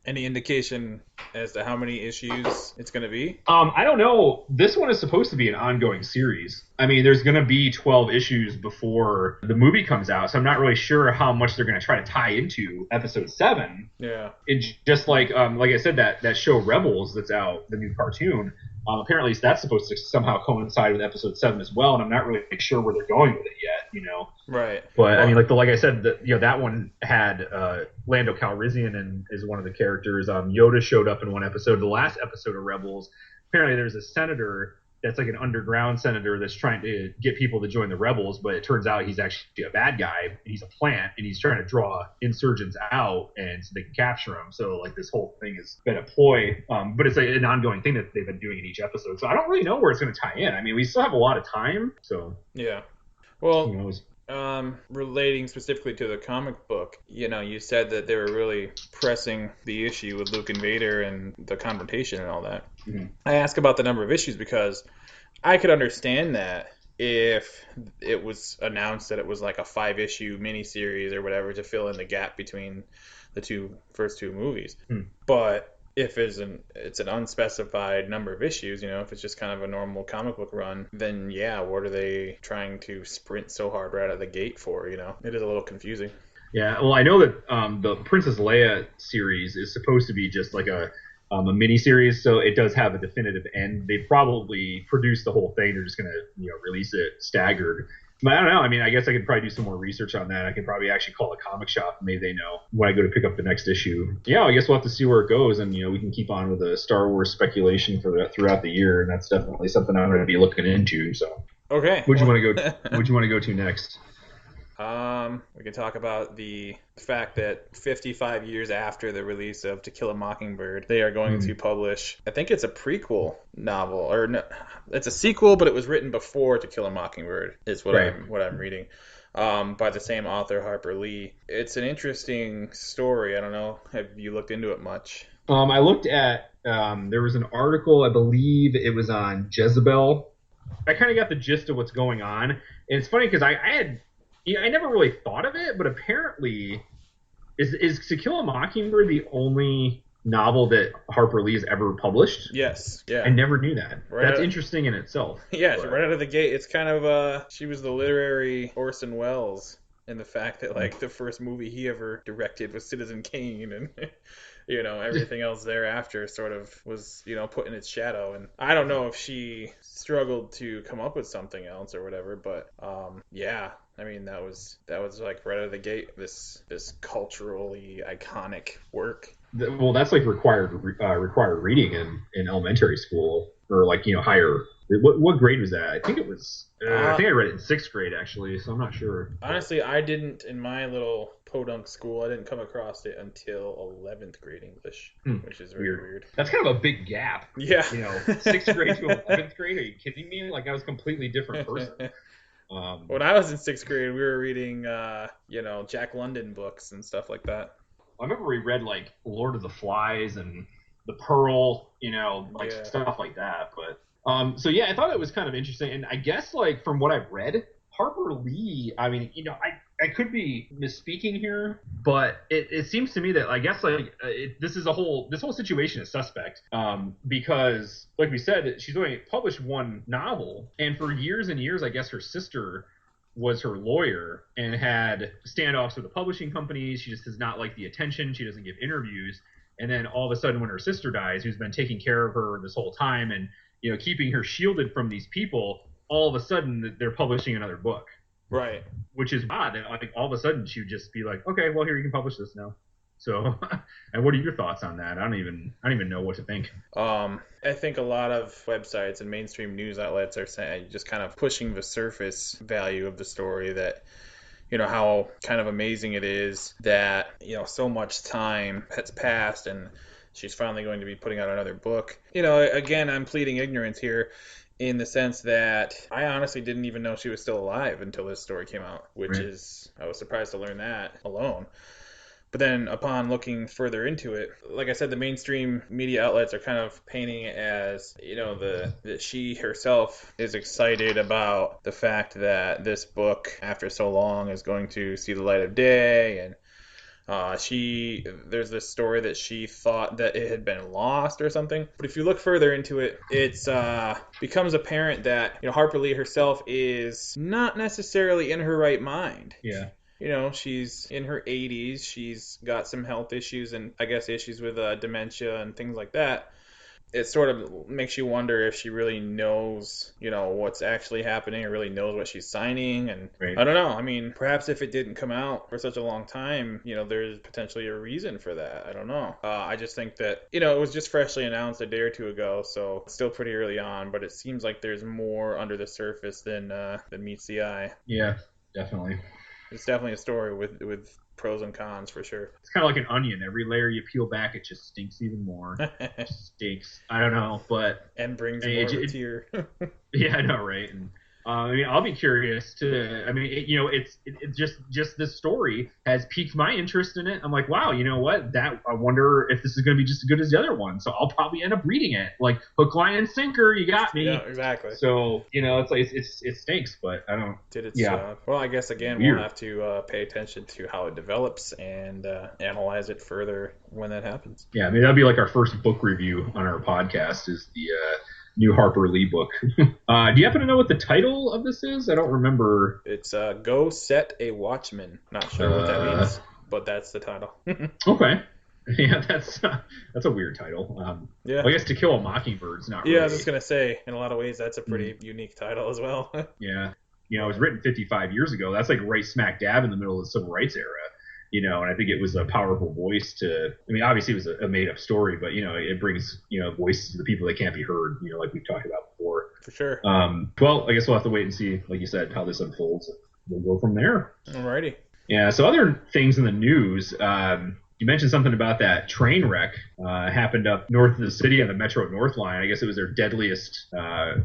Any indication as to how many issues it's going to be? I don't know. This one is supposed to be an ongoing series. I mean, there's going to be 12 issues before the movie comes out, so I'm not really sure how much they're going to try to tie into episode 7. Yeah. It's just like I said, that show Rebels that's out, the new cartoon, apparently that's supposed to somehow coincide with episode 7 as well, and I'm not really sure where they're going with it yet, Right. But I mean, like I said, that one had Lando Calrissian and is one of the characters. Yoda showed up in one episode. The last episode of Rebels, apparently there's a senator that's like an underground senator that's trying to get people to join the rebels, but it turns out he's actually a bad guy. And he's a plant, and he's trying to draw insurgents out, and so they can capture him. So like this whole thing has been a ploy, but it's like an ongoing thing that they've been doing in each episode. So I don't really know where it's going to tie in. I mean, we still have a lot of time, so yeah. Well, who knows? Relating specifically to the comic book, you said that they were really pressing the issue with Luke and Vader and the confrontation and all that. Mm-hmm. I ask about the number of issues because I could understand that if it was announced that it was like a 5-issue miniseries or whatever to fill in the gap between the first two movies. But if it's an unspecified number of issues, if it's just kind of a normal comic book run, then yeah, what are they trying to sprint so hard right out of the gate for? It is a little confusing. Yeah, well, I know that the Princess Leia series is supposed to be just like a mini series, so it does have a definitive end. They probably produced the whole thing. They're just gonna release it staggered. But I don't know. I mean, I guess I could probably do some more research on that. I could probably actually call a comic shop. Maybe they know when I go to pick up the next issue. Yeah, I guess we'll have to see where it goes, and we can keep on with the Star Wars speculation throughout the year, and that's definitely something I'm going to be looking into. So, Okay. Would you want to go? Would you want to go to next? We can talk about the fact that 55 years after the release of To Kill a Mockingbird, they are going to publish, I think it's a prequel novel, or no, it's a sequel, but it was written before To Kill a Mockingbird, is what I'm reading, by the same author, Harper Lee. It's an interesting story. I don't know, have you looked into it much? I looked at, there was an article, I believe it was on Jezebel. I kind of got the gist of what's going on. And it's funny because I never really thought of it, but apparently, is To Kill a Mockingbird the only novel that Harper Lee has ever published? Yes. Yeah. I never knew that. That's interesting in itself. Yeah, right out of the gate, it's kind of she was the literary Orson Welles in the fact that like the first movie he ever directed was Citizen Kane, and everything else thereafter sort of was put in its shadow. And I don't know if she struggled to come up with something else or whatever, but yeah. I mean, that was like right out of the gate, this culturally iconic work. Well, that's like required reading in elementary school, or like higher. What grade was that? I think it was. I think I read it in 6th grade actually, so I'm not sure. Honestly, I didn't, in my little podunk school, I didn't come across it until 11th grade English, which is very weird. That's kind of a big gap. Yeah. 6th grade to 11th grade. Are you kidding me? Like I was a completely different person. When I was in 6th grade, we were reading, Jack London books and stuff like that. I remember we read like Lord of the Flies and The Pearl, stuff like that. But so yeah, I thought it was kind of interesting. And I guess like from what I've read, Harper Lee, I mean, I could be misspeaking here, but it seems to me that I guess like this whole situation is suspect, because like we said, she's only published one novel, and for years and years, I guess her sister was her lawyer and had standoffs with the publishing companies. She just does not like the attention. She doesn't give interviews. And then all of a sudden when her sister dies, who's been taking care of her this whole time and keeping her shielded from these people, all of a sudden they're publishing another book. Right. Which is odd. I think all of a sudden she would just be like, okay, well, here, you can publish this now. So, and what are your thoughts on that? I don't even know what to think. I think a lot of websites and mainstream news outlets are saying, just kind of pushing the surface value of the story, that how kind of amazing it is that so much time has passed and she's finally going to be putting out another book. Again, I'm pleading ignorance here, in the sense that I honestly didn't even know she was still alive until this story came out, which is, I was surprised to learn that alone. But then upon looking further into it, like I said, the mainstream media outlets are kind of painting it as, that she herself is excited about the fact that this book, after so long, is going to see the light of day. And there's this story that she thought that it had been lost or something. But if you look further into it, it's becomes apparent that Harper Lee herself is not necessarily in her right mind. Yeah. She's in her 80s. She's got some health issues and I guess issues with dementia and things like that. It sort of makes you wonder if she really knows, what's actually happening, or really knows what she's signing. And I don't know. I mean, perhaps if it didn't come out for such a long time, there's potentially a reason for that. I don't know. I just think that, it was just freshly announced a day or two ago, so it's still pretty early on, but it seems like there's more under the surface than meets the eye. Yeah, definitely. It's definitely a story with pros and cons for sure. It's kind of like an onion. Every layer you peel back, it just stinks even more. It stinks. I don't know, but and brings more of a tear. Yeah, I know, right? And I'll be curious to. It's just this story has piqued my interest in it. I'm like, wow, you know what? I wonder if this is going to be just as good as the other one. So I'll probably end up reading it. Like hook, line, and sinker. You got me. Yeah, exactly. So it's like it stinks, but I don't. Did its job. Well, I guess again we'll have to pay attention to how it develops and analyze it further when that happens. Yeah, that'll be like our first book review on our podcast. Is the new Harper Lee book. Do you happen to know what the title of this is? I don't remember. It's Go Set a Watchman. Not sure what that means, but that's the title. Okay. Yeah, that's a weird title. Yeah. Well, I guess To Kill a Mockingbird's not really. Yeah, I was just going to say, in a lot of ways, that's a pretty unique title as well. Yeah. You know, it was written 55 years ago. That's like right smack dab in the middle of the civil rights era. You know, and I think it was a powerful voice to, I mean, obviously it was a made up story, but, you know, it brings, you know, voices to the people that can't be heard, you know, like we've talked about before. For sure. Well, I guess we'll have to wait and see, like you said, how this unfolds. We'll go from there. Alrighty. Yeah. So other things in the news, you mentioned something about that train wreck happened up north of the city on the Metro North line. I guess it was their deadliest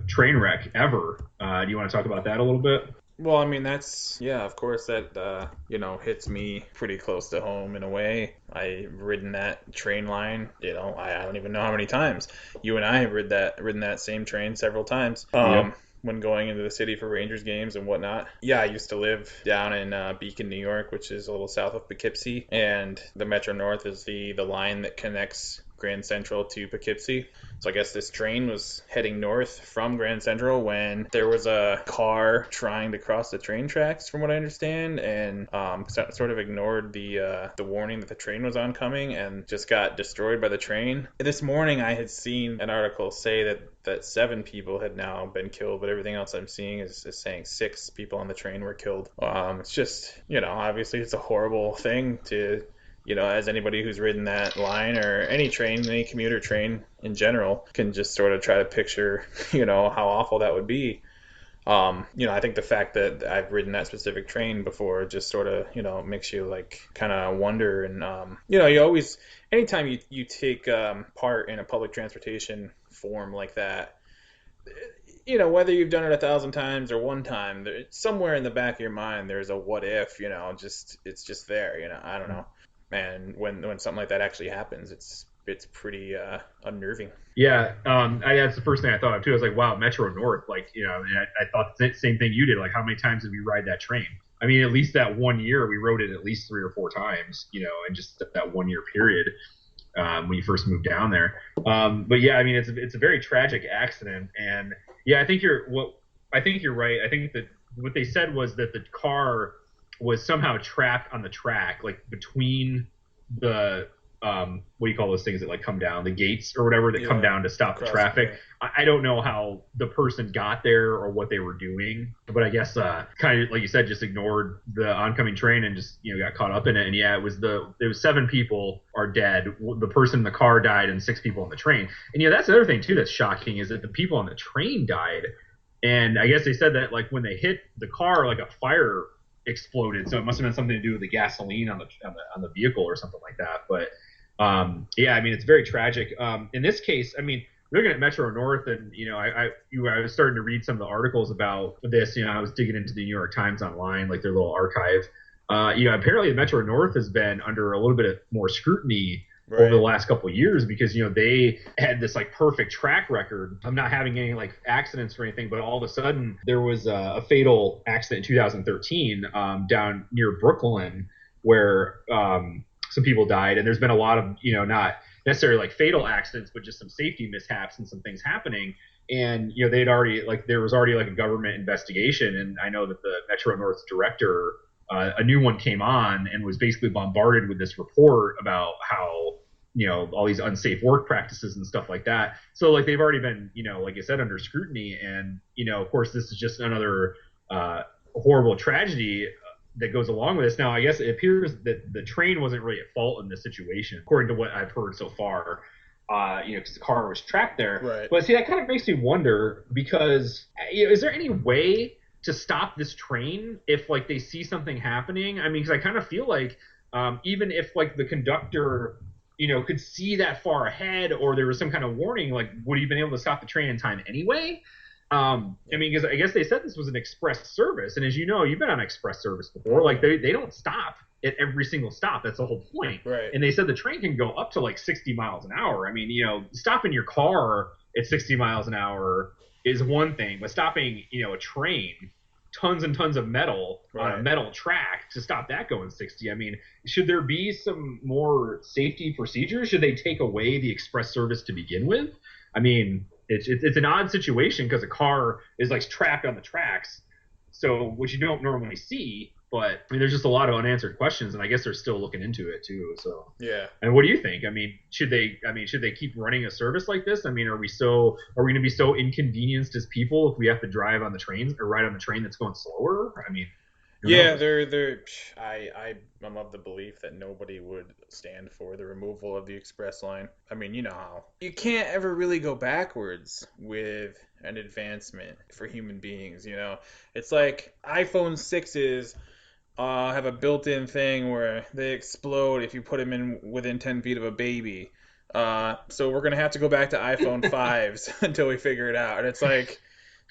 train wreck ever. Do you want to talk about that a little bit? Well, I mean, that's, yeah, of course, that, you know, hits me pretty close to home in a way. I've ridden that train line, you know, I don't even know how many times. You and I have ridden that same train several times. Yep. When going into the city for Rangers games and whatnot. Yeah, I used to live down in Beacon, New York, which is a little south of Poughkeepsie, and the Metro North is the line that connects Grand Central to Poughkeepsie. So I guess this train was heading north from Grand Central when there was a car trying to cross the train tracks, from what I understand, and sort of ignored the warning that the train was oncoming and just got destroyed by the train. This morning I had seen an article say that 7 people had now been killed, but everything else I'm seeing is saying 6 people on the train were killed. It's just, you know, obviously it's a horrible thing to, you know, as anybody who's ridden that line or any train, any commuter train in general, can just sort of try to picture, you know, how awful that would be. You know, I think the fact that I've ridden that specific train before just sort of, you know, makes you like kind of wonder. And, you know, you always, anytime you take part in a public transportation form like that, you know, whether you've done it 1,000 times or one time, somewhere in the back of your mind, there's a what if, you know, it's just there, you know, I don't know. And when something like that actually happens, it's pretty unnerving. Yeah, that's the first thing I thought of too. I was like, wow, Metro North, like, you know, and I thought the same thing you did. Like, how many times did we ride that train? I mean, at least that 1 year, we rode it at least 3 or 4 times, you know, in just that 1 year period when you first moved down there. But yeah, I mean, it's a very tragic accident, and yeah, I think you're right. I think that what they said was that the car was somehow trapped on the track, like between the what do you call those things that like come down, the gates or whatever that come down to stop the traffic. I don't know how the person got there or what they were doing, but I guess kind of like you said, just ignored the oncoming train and just, you know, got caught up in it. And yeah, there was 7 people are dead. The person in the car died and 6 people on the train. And yeah, that's the other thing too that's shocking is that the people on the train died. And I guess they said that like when they hit the car, like a fire exploded, so it must have been something to do with the gasoline on the vehicle or something like that. But yeah, I mean, it's very tragic. In this case, I mean, looking at Metro North, and you know, I was starting to read some of the articles about this. You know, I was digging into the New York Times online, like their little archive. You know, apparently the Metro North has been under a little bit of more scrutiny over the last couple of years because, you know, they had this like perfect track record of not having any like accidents or anything, but all of a sudden there was a fatal accident in 2013 down near Brooklyn where some people died, and there's been a lot of, you know, not necessarily like fatal accidents, but just some safety mishaps and some things happening. And, you know, there was already like a government investigation, and I know that the Metro North director, a new one came on and was basically bombarded with this report about how, you know, all these unsafe work practices and stuff like that. So like they've already been, you know, like I said, under scrutiny. And, you know, of course, this is just another horrible tragedy that goes along with this. Now, I guess it appears that the train wasn't really at fault in this situation, according to what I've heard so far. You know, because the car was trapped there. Right. But see, that kind of makes me wonder because, you know, is there any way to stop this train if like they see something happening? I mean, because I kind of feel like even if like the conductor, you know, could see that far ahead or there was some kind of warning, like would he have been able to stop the train in time anyway? I mean, because I guess they said this was an express service, and as you know, you've been on express service before. Like they don't stop at every single stop. That's the whole point. Right. And they said the train can go up to like 60 miles an hour. I mean, you know, stopping your car at 60 miles an hour is one thing, but stopping, you know, a train, tons and tons of metal on a metal track to stop that going 60. I mean, should there be some more safety procedures? Should they take away the express service to begin with? I mean, it's an odd situation because a car is like trapped on the tracks, so which you don't normally see. But I mean, there's just a lot of unanswered questions, and I guess they're still looking into it too. So Yeah. And what do you think? I mean, should they keep running a service like this? I mean, are we going to be so inconvenienced as people if we have to drive on the trains or ride on the train that's going slower? I mean, who Yeah, knows? I'm of the belief that nobody would stand for the removal of the express line. I mean, you know how you can't ever really go backwards with an advancement for human beings, you know. It's like iPhone 6s have a built-in thing where they explode if you put them in within 10 feet of a baby. So we're gonna have to go back to iPhone 5s until we figure it out. And it's like,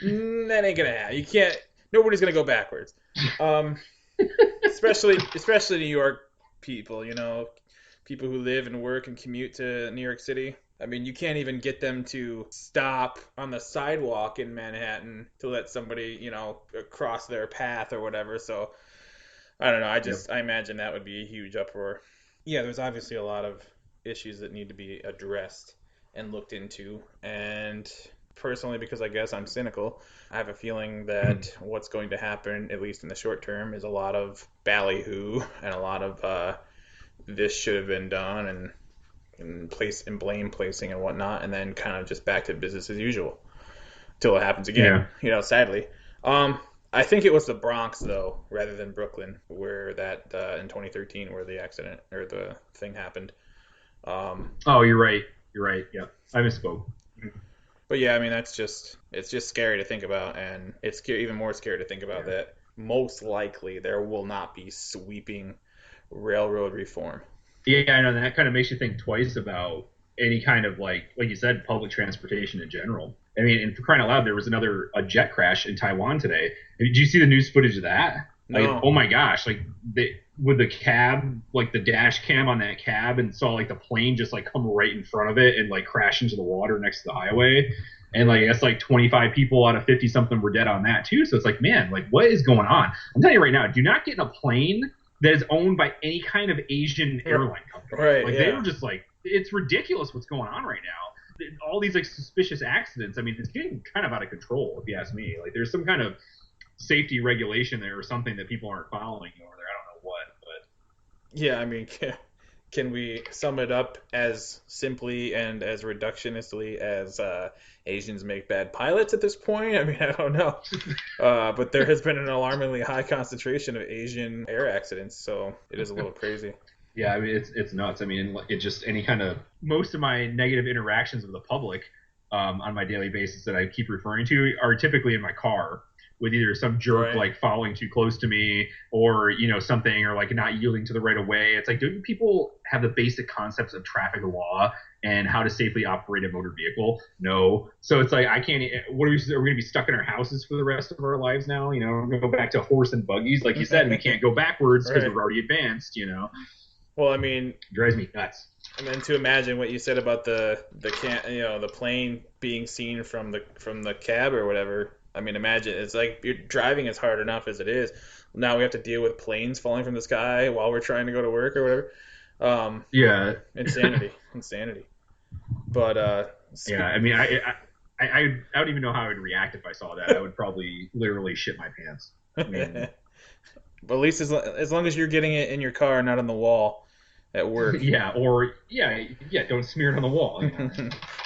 that ain't gonna happen. You can't. Nobody's gonna go backwards. Um, especially New York people. You know, people who live and work and commute to New York City. I mean, you can't even get them to stop on the sidewalk in Manhattan to let somebody, you know, cross their path or whatever. So I don't know. Yep. I imagine that would be a huge uproar. Yeah, there's obviously a lot of issues that need to be addressed and looked into. And personally, because I guess I'm cynical, I have a feeling that what's going to happen, at least in the short term, is a lot of ballyhoo and a lot of this should have been done and blame placing and whatnot, and then kind of just back to business as usual till it happens again. Yeah. You know, sadly. I think it was the Bronx though, rather than Brooklyn, where that in 2013, where the accident or the thing happened. Oh, you're right. You're right. Yeah, I misspoke. But yeah, I mean it's just scary to think about, and it's even more scary to think about Yeah. that most likely there will not be sweeping railroad reform. Yeah, I know that kind of makes you think twice about any kind of like you said, public transportation in general. I mean, and for crying out loud, there was a jet crash in Taiwan today. Did you see the news footage of that? Like, No. oh my gosh, like with the cab, like the dash cam on that cab, and saw like the plane just like come right in front of it and like crash into the water next to the highway. And like I guess like 25 people out of 50 something were dead on that too. So it's like, man, like what is going on? I'm telling you right now, do not get in a plane that is owned by any kind of Asian airline company. Right, Like yeah. they were just like, it's ridiculous what's going on right now. All these like suspicious accidents. I mean, it's getting kind of out of control, if you ask me. Like there's some kind of safety regulation there or something that people aren't following over there. I don't know what, but Yeah, I mean, can we sum it up as simply and as reductionistly as Asians make bad pilots at this point? I mean, I don't know. But there has been an alarmingly high concentration of Asian air accidents, so it is a little crazy. yeah, I mean it's nuts. I mean, it just any kind of most of my negative interactions with the public on my daily basis that I keep referring to are typically in my car with either some jerk Right. like following too close to me or something or like not yielding to the right of way. It's like, do people have the basic concepts of traffic law and how to safely operate a motor vehicle? No. So it's like I can't. What are we going to be stuck in our houses for the rest of our lives now? We're going to go back to horse and buggies, like you said. We can't go backwards because Right. we're already advanced. Well, I mean, It drives me nuts. and then to imagine what you said about the plane being seen from the cab or whatever. I mean, imagine it's like you're driving is hard enough as it is. Now we have to deal with planes falling from the sky while we're trying to go to work or whatever. Yeah, Insanity. But yeah. I mean, I don't even know how I would react if I saw that. I would probably literally shit my pants. I mean, but at least as long as you're getting it in your car, not on the wall at work. yeah, or yeah. Don't smear it on the wall.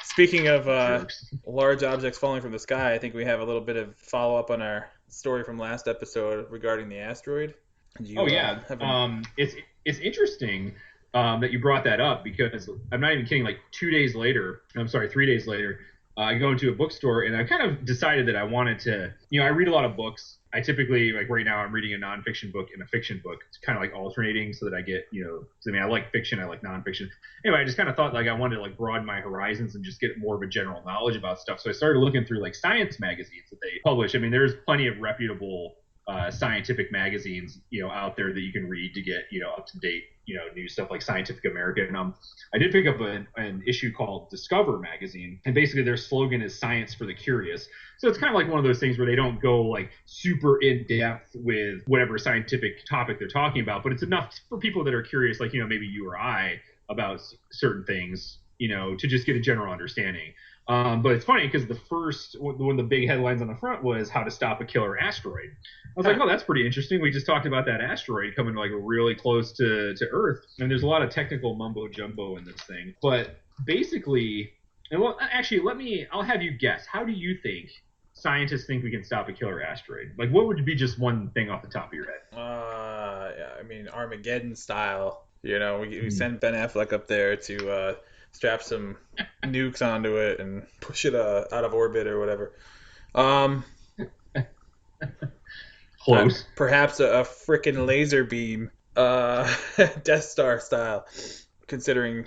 Speaking of Jerks. large objects falling from the sky, I think we have a little bit of follow up on our story from last episode regarding the asteroid. Oh yeah, it's interesting that you brought that up because I'm not even kidding. Like 2 days later, I'm sorry, 3 days later, I go into a bookstore and I kind of decided that I wanted to. I read a lot of books. I typically like right now I'm reading a nonfiction book and a fiction book. It's kind of like alternating so that I get 'cause I mean I like fiction, I like nonfiction. Anyway, I just kind of thought like I wanted to like broaden my horizons and just get more of a general knowledge about stuff. So I started looking through like science magazines that they publish. I mean, there's plenty of reputable scientific magazines, out there that you can read to get, up to date, new stuff like Scientific American. I did pick up an issue called Discover magazine, and basically their slogan is "Science for the Curious." So it's kind of like one of those things where they don't go like super in depth with whatever scientific topic they're talking about, but it's enough for people that are curious, like maybe you or I, about certain things, to just get a general understanding. But it's funny because one of the big headlines on the front was how to stop a killer asteroid. I was like, oh, that's pretty interesting. We just talked about that asteroid coming like really close to Earth, and there's a lot of technical mumbo jumbo in this thing. But basically, and well, actually, I'll have you guess. How do you think scientists think we can stop a killer asteroid? Like, what would be just one thing off the top of your head? Yeah, I mean Armageddon style. We send Ben Affleck up there to strap some nukes onto it and push it out of orbit or whatever. Um, Close. Perhaps a frickin' laser beam, Death Star style. Considering.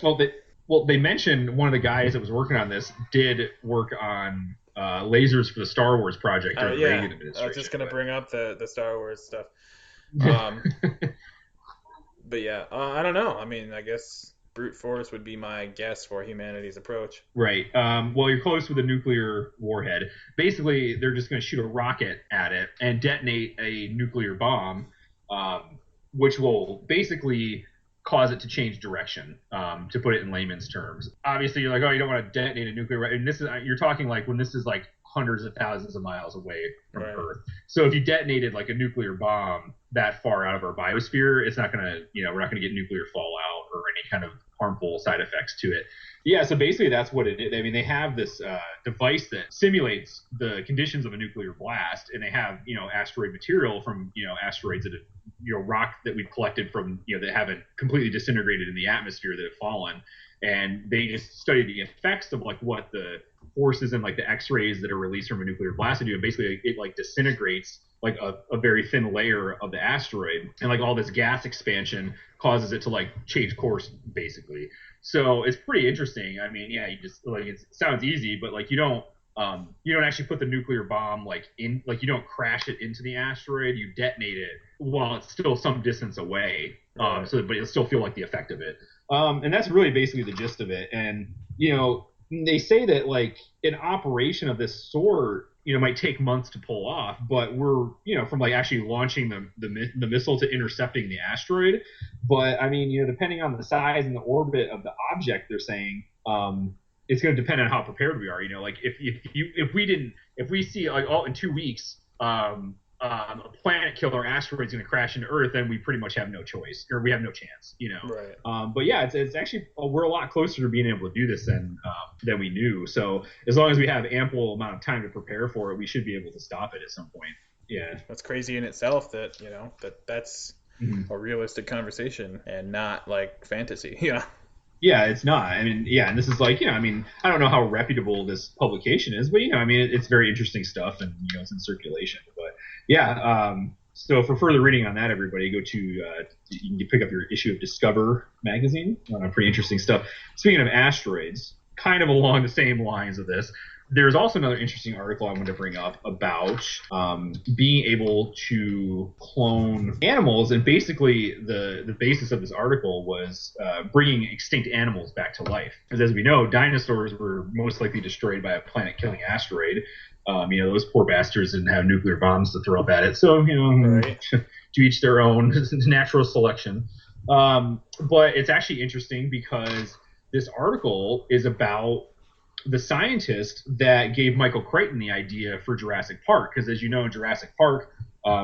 They mentioned one of the guys that was working on this did work on lasers for the Star Wars project during the Reagan administration. I was just gonna bring up the Star Wars stuff. But yeah, I don't know. I mean, I guess brute force would be my guess for humanity's approach. Right. Well, you're close with a nuclear warhead. Basically, they're just going to shoot a rocket at it and detonate a nuclear bomb, which will basically cause it to change direction, to put it in layman's terms. Obviously, you're like, oh, you don't want to detonate a nuclear, and you're talking like when this is like hundreds of thousands of miles away from Earth. So if you detonated like a nuclear bomb that far out of our biosphere, it's not going to, we're not going to get nuclear fallout or any kind of harmful side effects to it. Yeah, so basically that's what it is. I mean, they have this device that simulates the conditions of a nuclear blast, and they have, asteroid material from, asteroids that have, rock that we've collected from, that haven't completely disintegrated in the atmosphere that have fallen. And they just study the effects of like what the forces and like the X-rays that are released from a nuclear blast do. And basically it like disintegrates like a very thin layer of the asteroid, and like all this gas expansion causes it to like change course basically. So it's pretty interesting. I mean, yeah, you just like it sounds easy, but like you don't actually put the nuclear bomb like in, like you don't crash it into the asteroid. You detonate it while it's still some distance away. But you'll still feel like the effect of it. And that's really basically the gist of it. And they say that like an operation of this sort, might take months to pull off, but we're, from like actually launching the missile to intercepting the asteroid. But I mean, depending on the size and the orbit of the object, they're saying, it's going to depend on how prepared we are. Like if we see like in 2 weeks, a planet killer asteroid is going to crash into Earth, then we pretty much have no choice, or we have no chance, Right. But yeah, it's actually, we're a lot closer to being able to do this than we knew. So as long as we have ample amount of time to prepare for it, we should be able to stop it at some point. Yeah, that's crazy in itself. That that's a realistic conversation and not like fantasy. Yeah, it's not. I mean, yeah, and this is like, I mean, I don't know how reputable this publication is, but I mean, it's very interesting stuff, and it's in circulation. But yeah, so for further reading on that, everybody go to you can pick up your issue of Discover magazine. Pretty interesting stuff. Speaking of asteroids, kind of along the same lines of this, there's also another interesting article I wanted to bring up about being able to clone animals, and basically the basis of this article was bringing extinct animals back to life. Because as we know, dinosaurs were most likely destroyed by a planet-killing asteroid. Those poor bastards didn't have nuclear bombs to throw up at it. So, right. To each their own. It's natural selection. But it's actually interesting because this article is about the scientist that gave Michael Crichton the idea for Jurassic Park. Because as you know, in Jurassic Park,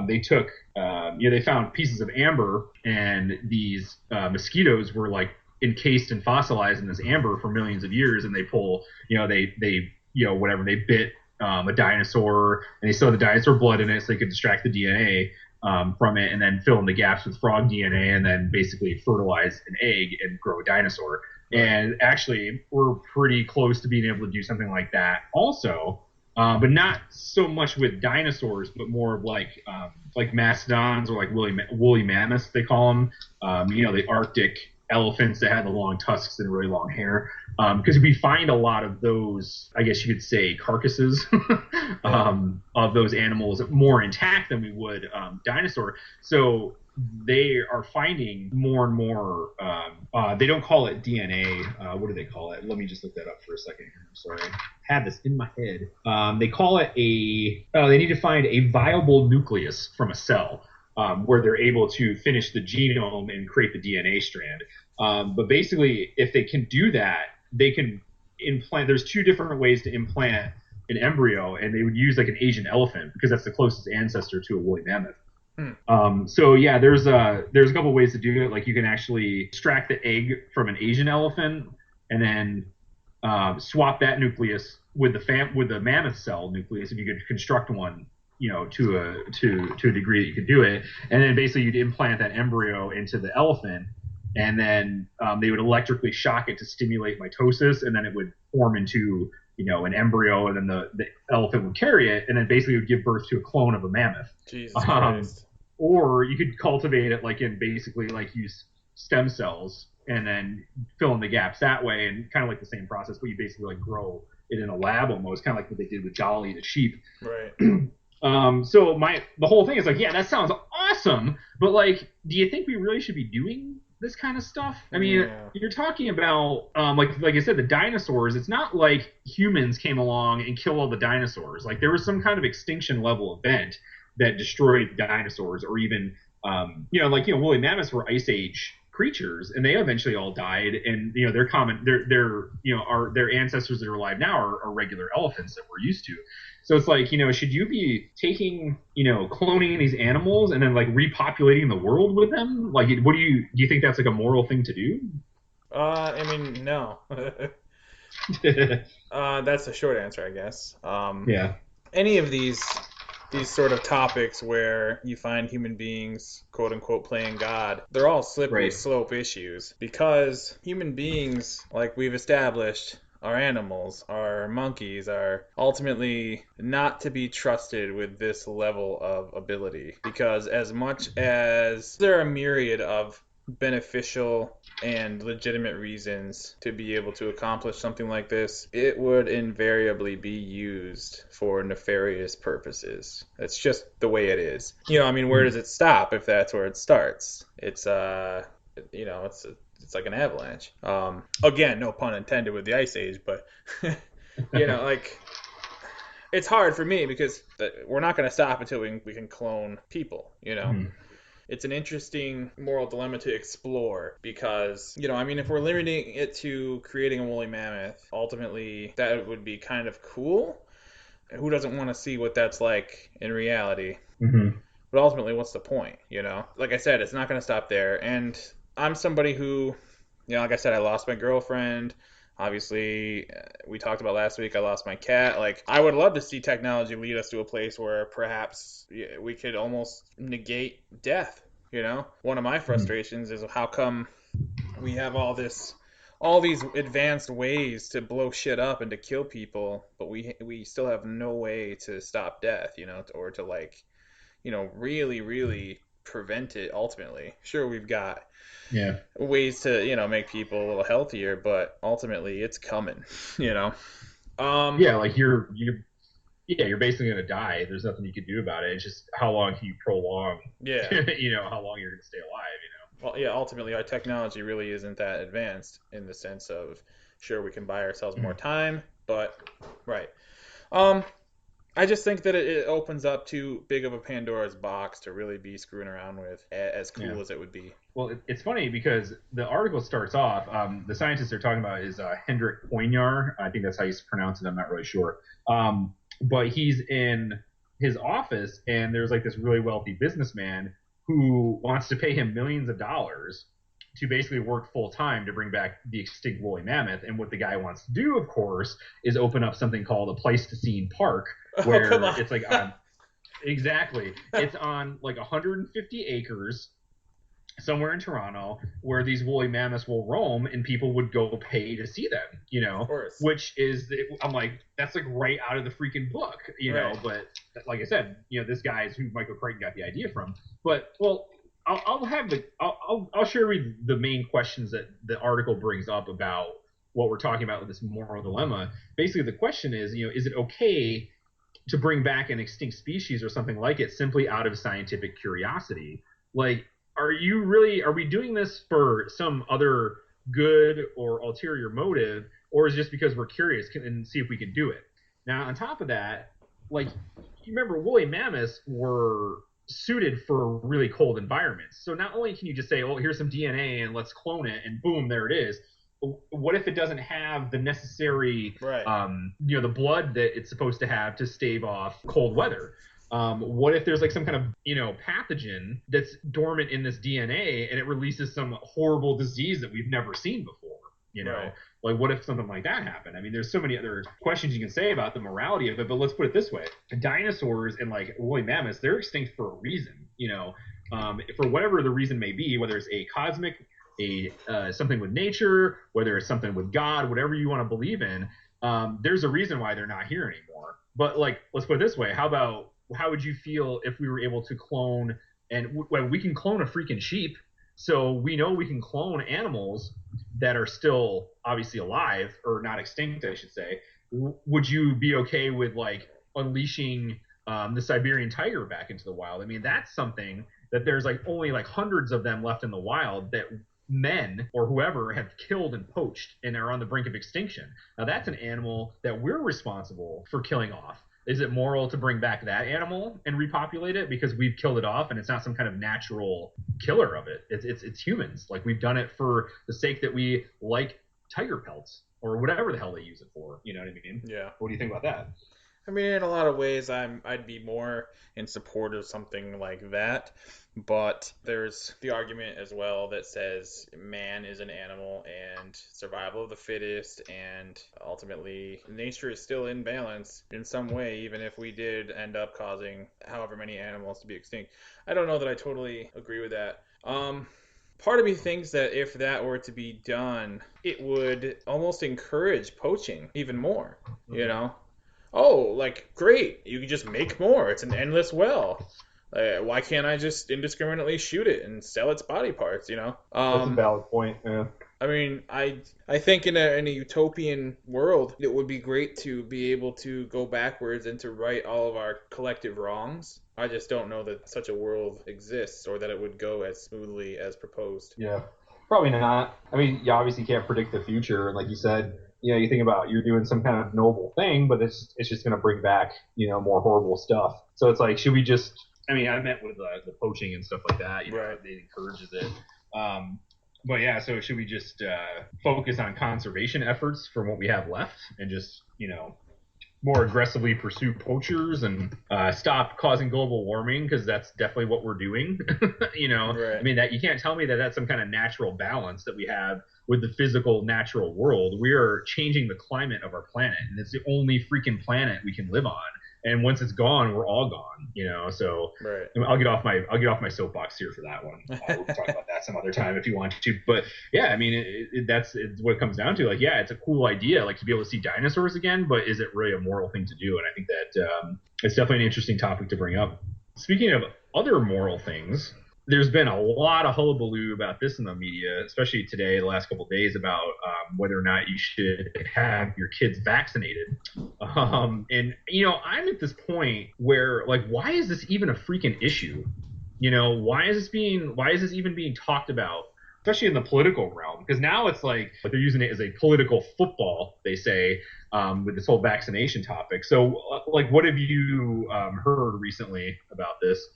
they took, they found pieces of amber, and these mosquitoes were like encased and fossilized in this amber for millions of years, and they pull, they bit a dinosaur, and they still had the dinosaur blood in it, so they could extract the DNA from it, and then fill in the gaps with frog DNA, and then basically fertilize an egg and grow a dinosaur. And actually, we're pretty close to being able to do something like that also, but not so much with dinosaurs, but more of like mastodons, or like woolly mammoths, they call them. The Arctic elephants that had the long tusks and really long hair. Because we find a lot of those, I guess you could say, carcasses of those animals more intact than we would dinosaur. So they are finding more and more. They don't call it DNA. What do they call it? Let me just look that up for a second here. I'm sorry. I had this in my head. They call it they need to find a viable nucleus from a cell. Where they're able to finish the genome and create the DNA strand. But basically, if they can do that, they can implant. There's two different ways to implant an embryo, and they would use like an Asian elephant because that's the closest ancestor to a woolly mammoth. So yeah, there's a couple ways to do it. Like you can actually extract the egg from an Asian elephant and then swap that nucleus with the mammoth cell nucleus, if you could construct one, to a degree that you could do it, and then basically you'd implant that embryo into the elephant, and then they would electrically shock it to stimulate mitosis, and then it would form into an embryo, and then the elephant would carry it, and then basically would give birth to a clone of a mammoth. Jesus Christ. Or you could cultivate it use stem cells and then fill in the gaps that way, and kind of like the same process, but you basically like grow it in a lab almost, kind of like what they did with Jolly the sheep. Right. So the whole thing is like, yeah, that sounds awesome, but like, do you think we really should be doing this kind of stuff? I mean, you're talking about like I said, the dinosaurs. It's not like humans came along and killed all the dinosaurs. Like there was some kind of extinction level event that destroyed dinosaurs, or even woolly mammoths were ice age creatures, and they eventually all died, and their ancestors that are alive now are regular elephants that we're used to. So it's like, should you be taking, cloning these animals and then like repopulating the world with them? Like, do you think that's like a moral thing to do? I mean, no. That's the short answer, I guess. Yeah. Any of these sort of topics where you find human beings, quote unquote, playing God, they're all slippery slope issues, because human beings, like we've established, are animals, are monkeys, are ultimately not to be trusted with this level of ability, because as much as there are a myriad of beneficial and legitimate reasons to be able to accomplish something like this, it would invariably be used for nefarious purposes. That's just the way it is. Where does it stop if that's where it starts? It's it's like an avalanche. Again, no pun intended with the Ice Age, but like, it's hard for me because we're not going to stop until we can clone people. It's an interesting moral dilemma to explore, because, if we're limiting it to creating a woolly mammoth, ultimately that would be kind of cool. Who doesn't want to see what that's like in reality? Mm-hmm. But ultimately, what's the point? Like I said, it's not going to stop there. And I'm somebody who, like I said, I lost my girlfriend. Obviously, we talked about last week, I lost my cat. Like, I would love to see technology lead us to a place where perhaps we could almost negate death. One of my frustrations is how come we have all these advanced ways to blow shit up and to kill people, but we still have no way to stop death, or to really, really prevent it ultimately. Sure, we've got ways to make people a little healthier, but ultimately it's coming. Like you're basically gonna die. There's nothing you can do about it. It's just how long can you prolong how long you're gonna stay alive. Well, yeah, ultimately our technology really isn't that advanced, in the sense of, sure, we can buy ourselves more time, but right. I just think that it opens up too big of a Pandora's box to really be screwing around with, as cool as it would be. Well, it's funny because the article starts off, the scientist they're talking about is Hendrik Poinar. I think that's how you pronounce it. I'm not really sure. But he's in his office, and there's like this really wealthy businessman who wants to pay him millions of dollars to basically work full time to bring back the extinct woolly mammoth. And what the guy wants to do, of course, is open up something called a Pleistocene Park, where it's like it's on like 150 acres somewhere in Toronto, where these woolly mammoths will roam, and people would go pay to see them, Of course. Which is, I'm like, that's like right out of the freaking book, know. But like I said, this guy is who Michael Crichton got the idea from. But I'll share with you the main questions that the article brings up about what we're talking about with this moral dilemma. Basically, the question is, is it okay to bring back an extinct species or something like it simply out of scientific curiosity? Like, are we doing this for some other good or ulterior motive, or is it just because we're curious and see if we can do it? Now, on top of that, like, you remember woolly mammoths were suited for really cold environments. So not only can you just say, oh, here's some DNA and let's clone it, and boom, there it is. what if it doesn't have the necessary, Right. the blood that it's supposed to have to stave off cold weather? What if there's like some kind of, pathogen that's dormant in this DNA and it releases some horrible disease that we've never seen before? Right. Like what if something like that happened? I mean, there's so many other questions you can say about the morality of it, but let's put it this way: dinosaurs and like woolly mammoths, they're extinct for a reason. For whatever the reason may be, whether it's a cosmic, something with nature, whether it's something with God, whatever you want to believe in, there's a reason why they're not here anymore. But like, let's put it this way: how would you feel if we were able to clone, and we can clone a freaking sheep, so we know we can clone animals that are still obviously alive, or not extinct, I should say. Would you be okay with like unleashing the Siberian tiger back into the wild? I mean, that's something that there's like only like hundreds of them left in the wild that men or whoever have killed and poached and are on the brink of extinction. Now that's an animal that we're responsible for killing off. Is it moral to bring back that animal and repopulate it because we've killed it off and it's not some kind of natural killer of it? It's humans. Like, we've done it for the sake that we like tiger pelts or whatever the hell they use it for. You know what I mean? Yeah. What do you think about that? I mean, in a lot of ways, I'd be more in support of something like that. But there's the argument as well that says man is an animal and survival of the fittest, and ultimately nature is still in balance in some way, even if we did end up causing however many animals to be extinct. I don't know that I totally agree with that. Part of me thinks that if that were to be done, it would almost encourage poaching even more, you know? Oh, like, great, you can just make more. It's an endless well. Why can't I just indiscriminately shoot it and sell its body parts, you know? That's a valid point. Yeah. I mean, I think in a utopian world, it would be great to be able to go backwards and to right all of our collective wrongs. I just don't know that such a world exists, or that it would go as smoothly as proposed. Yeah, probably not. I mean, you obviously can't predict the future, and like you said, you think about you're doing some kind of noble thing, but it's just going to bring back more horrible stuff. So it's like, should we just? I mean, I meant with the poaching and stuff like that. Right. It encourages it. But yeah, so should we just focus on conservation efforts from what we have left, and just more aggressively pursue poachers and stop causing global warming, because that's definitely what we're doing. Right. I mean, that you can't tell me that that's some kind of natural balance that we have with the physical natural world. We are changing the climate of our planet, and it's the only freaking planet we can live on. And once it's gone, we're all gone. So Right. I'll get off my soapbox here for that one. We'll talk about that some other time if you want to. But yeah, I mean, it's what it comes down to. Like, yeah, it's a cool idea, like, to be able to see dinosaurs again, but is it really a moral thing to do? And I think that it's definitely an interesting topic to bring up. Speaking of other moral things, there's been a lot of hullabaloo about this in the media, especially today, the last couple of days, about whether or not you should have your kids vaccinated. And I'm at this point where, like, why is this even a freaking issue? Why is this even being talked about, especially in the political realm? Because now it's like they're using it as a political football, they say, with this whole vaccination topic. So, like, what have you heard recently about this?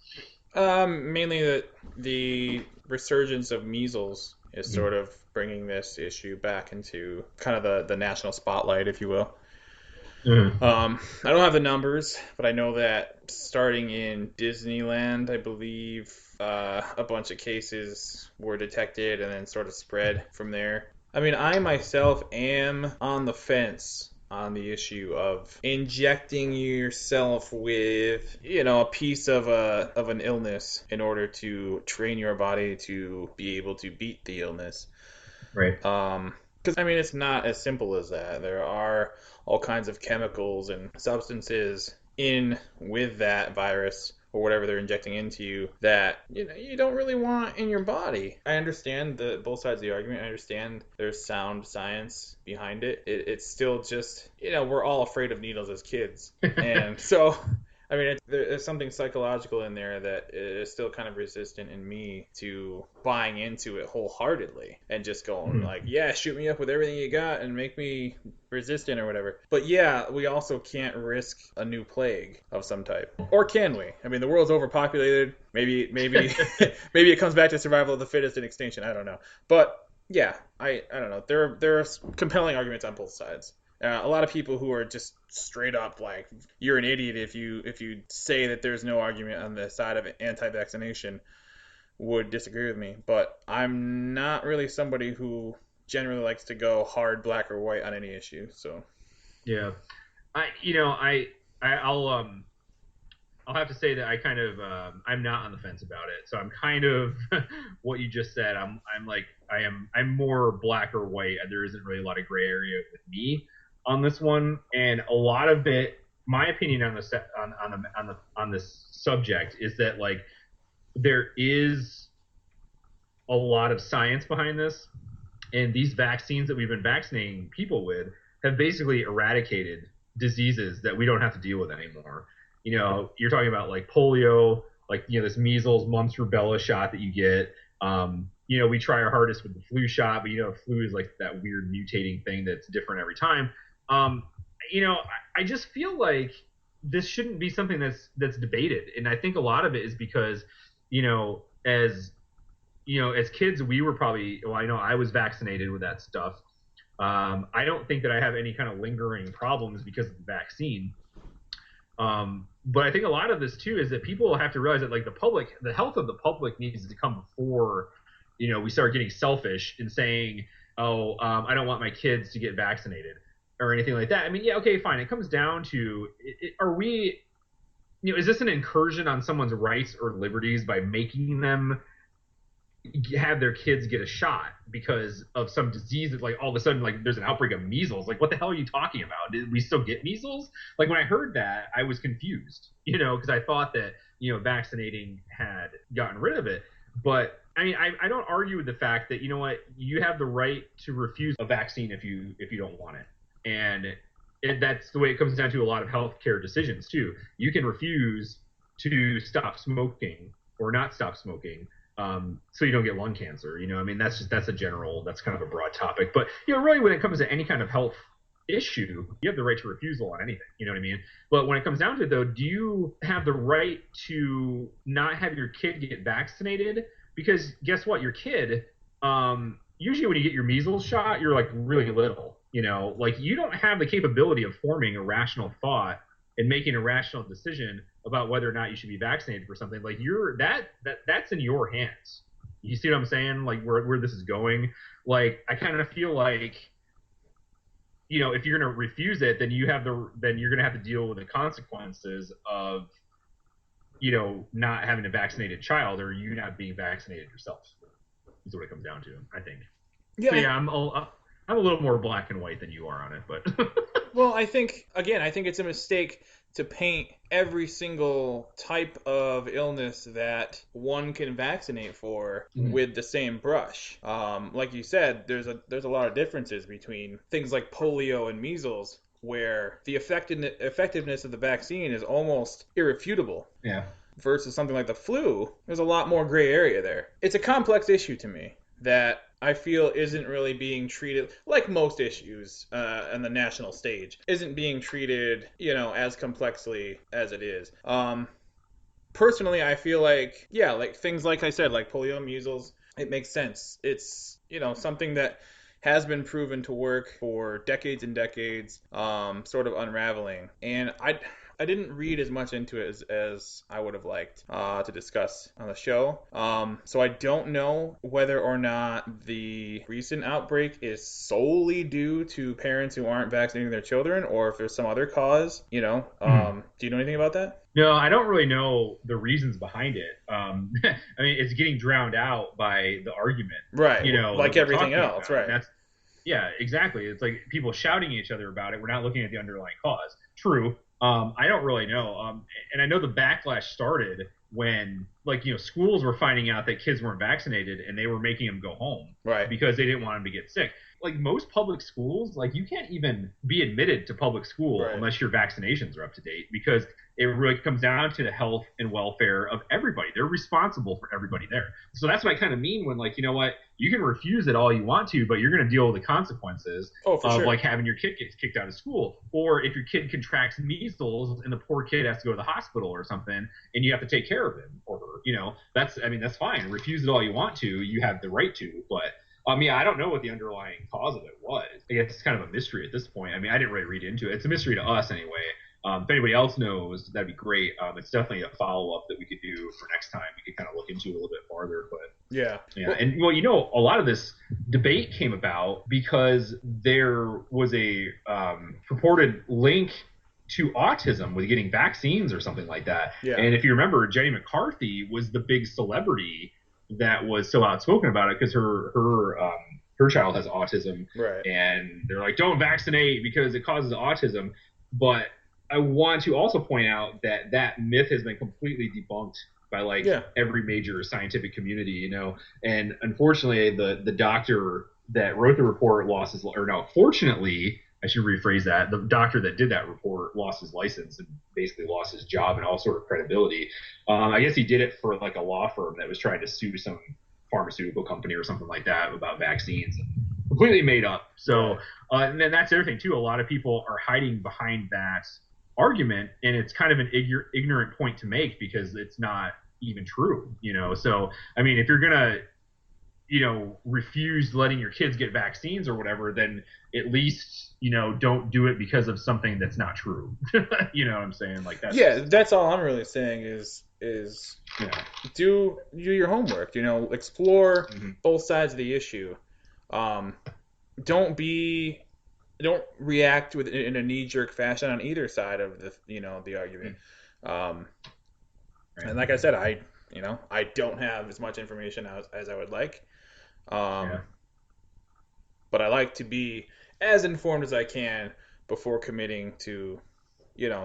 Mainly that the resurgence of measles is sort of bringing this issue back into kind of the national spotlight, if you will. I don't have the numbers, but I know that starting in Disneyland, I believe a bunch of cases were detected and then sort of spread from there. I mean, I myself am on the fence on the issue of injecting yourself with, a piece of an illness in order to train your body to be able to beat the illness. Right. Because, I mean, it's not as simple as that. There are all kinds of chemicals and substances in with that virus or whatever they're injecting into you that you don't really want in your body. I understand both sides of the argument. I understand there's sound science behind it. It's still just, we're all afraid of needles as kids. And so, I mean, there's something psychological in there that is still kind of resistant in me to buying into it wholeheartedly and just going like, yeah, shoot me up with everything you got and make me resistant or whatever. But yeah, we also can't risk a new plague of some type. Or can we? I mean, the world's overpopulated. Maybe maybe it comes back to survival of the fittest and extinction. I don't know. But Yeah, I don't know. There are compelling arguments on both sides. A lot of people who are just straight up like you're an idiot if you say that there's no argument on the side of anti-vaccination would disagree with me. But I'm not really somebody who generally likes to go hard black or white on any issue. So Yeah. I'll have to say that I kind of I'm not on the fence about it. So I'm kind of what you just said. I'm more black or white. There isn't really a lot of gray area with me on this one, and a lot of it. My opinion on on this subject is that like there is a lot of science behind this, and these vaccines that we've been vaccinating people with have basically eradicated diseases that we don't have to deal with anymore. You're talking about like polio, like this measles, mumps, rubella shot that you get. We try our hardest with the flu shot, but flu is like that weird mutating thing that's different every time. I just feel like this shouldn't be something that's debated, and I think a lot of it is because, as as kids, we were probably. Well, I know I was vaccinated with that stuff. I don't think that I have any kind of lingering problems because of the vaccine. But I think a lot of this too is that people have to realize that like the health of the public needs to come before, we start getting selfish and saying, oh, I don't want my kids to get vaccinated or anything like that. I mean, yeah, okay, fine. It comes down to, are we, is this an incursion on someone's rights or liberties by making them have their kids get a shot because of some disease that like all of a sudden like there's an outbreak of measles? Like, what the hell are you talking about? Did we still get measles? Like, when I heard that, I was confused, because I thought that vaccinating had gotten rid of it. But I mean, I don't argue with the fact that you have the right to refuse a vaccine if you don't want it, and that's the way it comes down to a lot of healthcare decisions too. You can refuse to stop smoking or not stop smoking, so you don't get lung cancer. I mean, that's kind of a broad topic. But, really when it comes to any kind of health issue, you have the right to refusal on anything. You know what I mean? But when it comes down to it, though, do you have the right to not have your kid get vaccinated? Because guess what? Your kid, usually when you get your measles shot, you're like really little. Like you don't have the capability of forming a rational thought and making a rational decision about whether or not you should be vaccinated for something. Like that's in your hands. You see what I'm saying? Like where this is going. Like I kind of feel like, if you're gonna refuse it, then you're gonna have to deal with the consequences of, not having a vaccinated child or you not being vaccinated yourself. Is what it comes down to, I think. yeah, So yeah, I'm a little more black and white than you are on it, but. well, I think it's a mistake to paint every single type of illness that one can vaccinate for with the same brush. Like you said, there's a lot of differences between things like polio and measles, where the effectiveness of the vaccine is almost irrefutable. Yeah. Versus something like the flu, there's a lot more gray area there. It's a complex issue to me that I feel isn't really being treated, like most issues on the national stage, isn't being treated, as complexly as it is. Personally, I feel like, yeah, like things like I said, like polio, measles, it makes sense. It's, something that has been proven to work for decades and decades, sort of unraveling. And I didn't read as much into it as I would have liked to discuss on the show. So I don't know whether or not the recent outbreak is solely due to parents who aren't vaccinating their children, or if there's some other cause. Do you know anything about that? No, I don't really know the reasons behind it. I mean, it's getting drowned out by the argument, right? Like everything else, right? Yeah, exactly. It's like people shouting at each other about it. We're not looking at the underlying cause. True. I don't really know. And I know the backlash started when, schools were finding out that kids weren't vaccinated and they were making them go home, right? Because they didn't want them to get sick. Like most public schools, like you can't even be admitted to public school unless your vaccinations are up to date, because it really comes down to the health and welfare of everybody. They're responsible for everybody there. So that's what I kind of mean when, you can refuse it all you want to, but you're going to deal with the consequences of sure. like having your kid get kicked out of school, or if your kid contracts measles and the poor kid has to go to the hospital or something, and you have to take care of him or her. That's fine. Refuse it all you want to. You have the right to, but Yeah, I don't know what the underlying cause of it was. I guess it's kind of a mystery at this point. I mean, I didn't really read into it. It's a mystery to us anyway. If anybody else knows, that'd be great. It's definitely a follow-up that we could do for next time. We could kind of look into it a little bit farther. But Yeah. yeah, and well, a lot of this debate came about because there was a purported link to autism with getting vaccines or something like that. Yeah. And if you remember, Jenny McCarthy was the big celebrity that was so outspoken about it because her child has autism, Right. and they're like, don't vaccinate because it causes autism. But I want to also point out that that myth has been completely debunked by every major scientific community, and unfortunately the doctor that wrote the report fortunately, I should rephrase that. The doctor that did that report lost his license and basically lost his job and all sort of credibility. I guess he did it for a law firm that was trying to sue some pharmaceutical company or something like that about vaccines. Completely made up. So, and then that's the other thing too. A lot of people are hiding behind that argument, and it's kind of an ignorant point to make because it's not even true. So, I mean, if you're gonna refuse letting your kids get vaccines or whatever, then at least don't do it because of something that's not true. You know what I'm saying? That's all I'm really saying is do your homework. Explore both sides of the issue. Don't react in a knee-jerk fashion on either side of the argument. And like I said, I don't have as much information as I would like. But I like to be as informed as I can before committing to,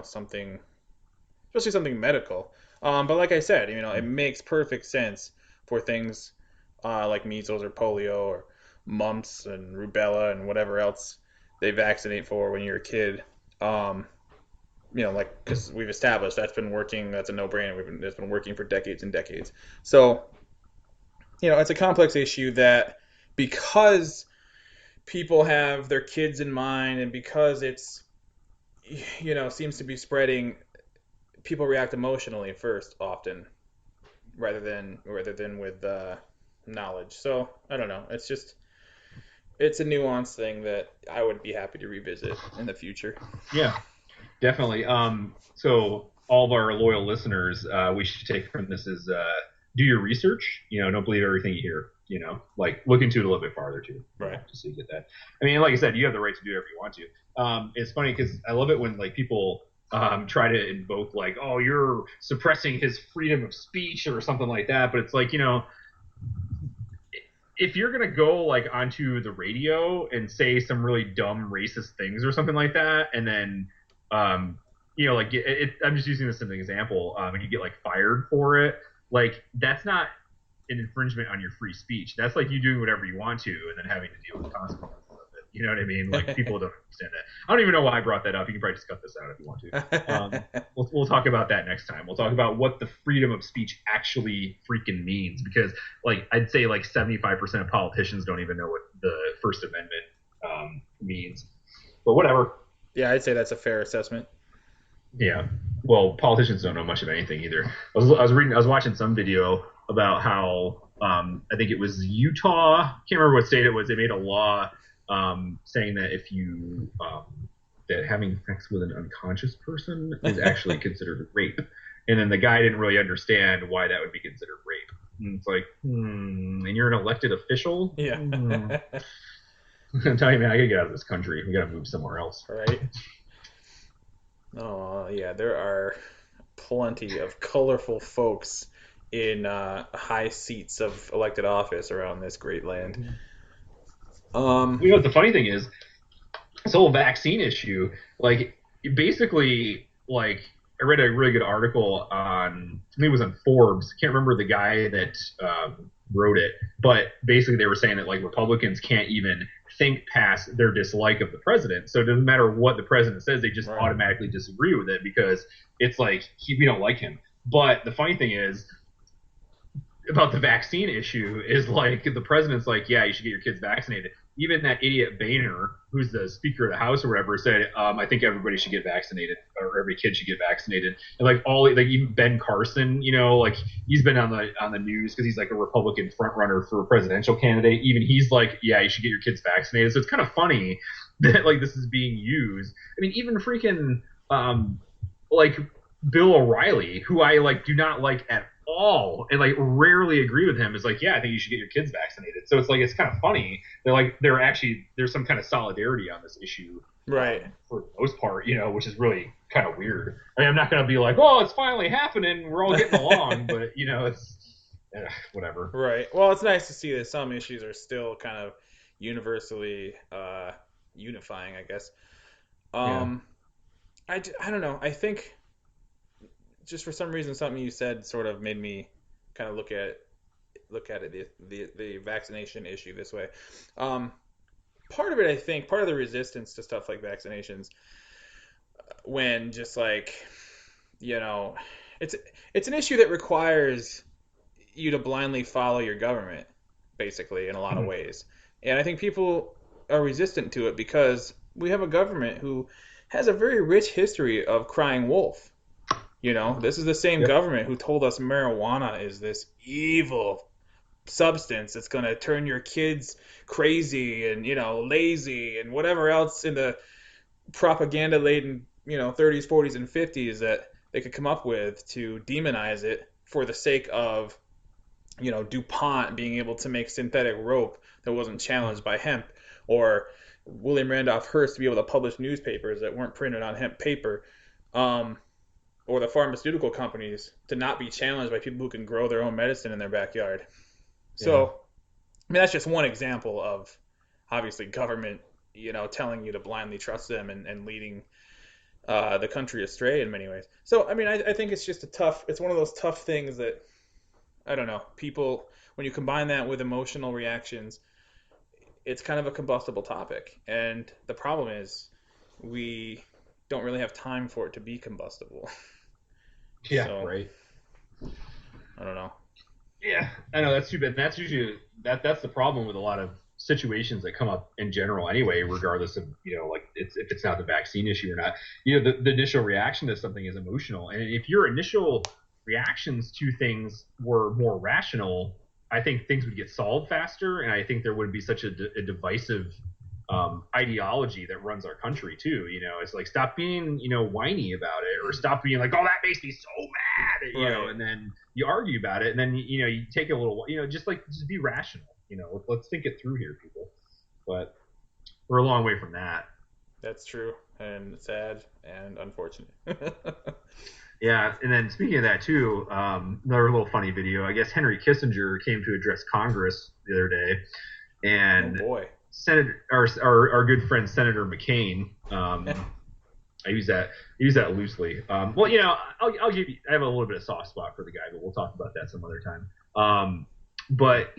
something, especially something medical. But like I said, it makes perfect sense for things like measles or polio or mumps and rubella and whatever else they vaccinate for when you're a kid. Because we've established that's been working. That's a no-brainer. It's been working for decades and decades. So, it's a complex issue that because people have their kids in mind and because it's, seems to be spreading, people react emotionally first often rather than with knowledge. So, I don't know. It's a nuanced thing that I would be happy to revisit in the future. Yeah, definitely. So all of our loyal listeners, we should take from this is do your research. Don't believe everything you hear. Look into it a little bit farther too. Right. Just so you get that. I mean, like I said, you have the right to do whatever you want to. It's funny because I love it when people try to invoke oh, you're suppressing his freedom of speech or something like that. But it's if you're gonna go onto the radio and say some really dumb racist things or something like that, and then I'm just using this as an example, and you get fired for it, that's not an infringement on your free speech. That's you doing whatever you want to and then having to deal with the consequences of it. You know what I mean? People don't understand that. I don't even know why I brought that up. You can probably just cut this out if you want to. We'll talk about that next time. We'll talk about what the freedom of speech actually freaking means, because I'd say 75% of politicians don't even know what the First Amendment means. But whatever. Yeah, I'd say that's a fair assessment. Yeah. Well, politicians don't know much of anything either. I was watching some video about how I think it was Utah. Can't remember what state it was. They made a law saying that if you that having sex with an unconscious person is actually considered rape, and then the guy didn't really understand why that would be considered rape. And it's and you're an elected official. Yeah. I'm telling you, man, I gotta get out of this country. We gotta move somewhere else. Right. Oh yeah, there are plenty of colorful folks in high seats of elected office around this great land. What the funny thing is, this whole vaccine issue, basically, I read a really good article on, I think it was on Forbes. Can't remember the guy that wrote it, but basically they were saying that Republicans can't even think past their dislike of the president. So it doesn't matter what the president says, they just automatically disagree with it because it's we don't like him. But the funny thing is about the vaccine issue is the president's yeah, you should get your kids vaccinated. even that idiot Boehner, who's the Speaker of the House or whatever, said, I think everybody should get vaccinated, or every kid should get vaccinated. And like even Ben Carson, like he's been on the news because he's like a Republican frontrunner for a presidential candidate. Even he's like, yeah, you should get your kids vaccinated. So it's kind of funny that like this is being used. I mean, even freaking like Bill O'Reilly, who I like do not like at all and like rarely agree with him, is like, yeah, I think you should get your kids vaccinated. So it's like it's kind of funny. There's some kind of solidarity on this issue, Right. For the most part, which is really kind of weird. I mean, I'm not gonna be like, oh, it's finally happening, we're all getting along, but it's whatever. Right. Well, it's nice to see that some issues are still kind of universally unifying, I guess. Yeah. I don't know. I think just for some reason something you said sort of made me kind of look at it the vaccination issue this way. Part of it, I think, part of the resistance to stuff like vaccinations, when just like you know, it's an issue that requires you to blindly follow your government, basically, in a lot of ways. And I think people are resistant to it because we have a government who has a very rich history of crying wolf. This is the same Yep. government who told us marijuana is this evil substance that's going to turn your kids crazy and, lazy and whatever else in the propaganda laden, 30s, 40s, and 50s that they could come up with to demonize it for the sake of, DuPont being able to make synthetic rope that wasn't challenged by hemp, or William Randolph Hearst to be able to publish newspapers that weren't printed on hemp paper. Or the pharmaceutical companies to not be challenged by people who can grow their own medicine in their backyard. So, Yeah. I mean, that's just one example of obviously government, telling you to blindly trust them and leading the country astray in many ways. So, I mean, I think it's one of those tough things that, I don't know, people, when you combine that with emotional reactions, it's kind of a combustible topic. And the problem is we don't really have time for it to be combustible. Yeah. So, Right. I don't know. Yeah, I know that's too bad. That's usually that's the problem with a lot of situations that come up in general anyway, regardless of like if it's not the vaccine issue or not. The initial reaction to something is emotional, and if your initial reactions to things were more rational, I think things would get solved faster, and I think there wouldn't be such a divisive ideology that runs our country too. It's like stop being whiny about it, or stop being like, oh, that makes me so mad, Right. and then you argue about it, and then you take a little, just be rational. Let's think it through here, people. But we're a long way from that. That's true and sad and unfortunate. Yeah, and then speaking of that too, another little funny video. I guess Henry Kissinger came to address Congress the other day, Oh and boy. Senator, our good friend Senator McCain. I use that loosely. Well, I'll give you. I have a little bit of soft spot for the guy, but we'll talk about that some other time. But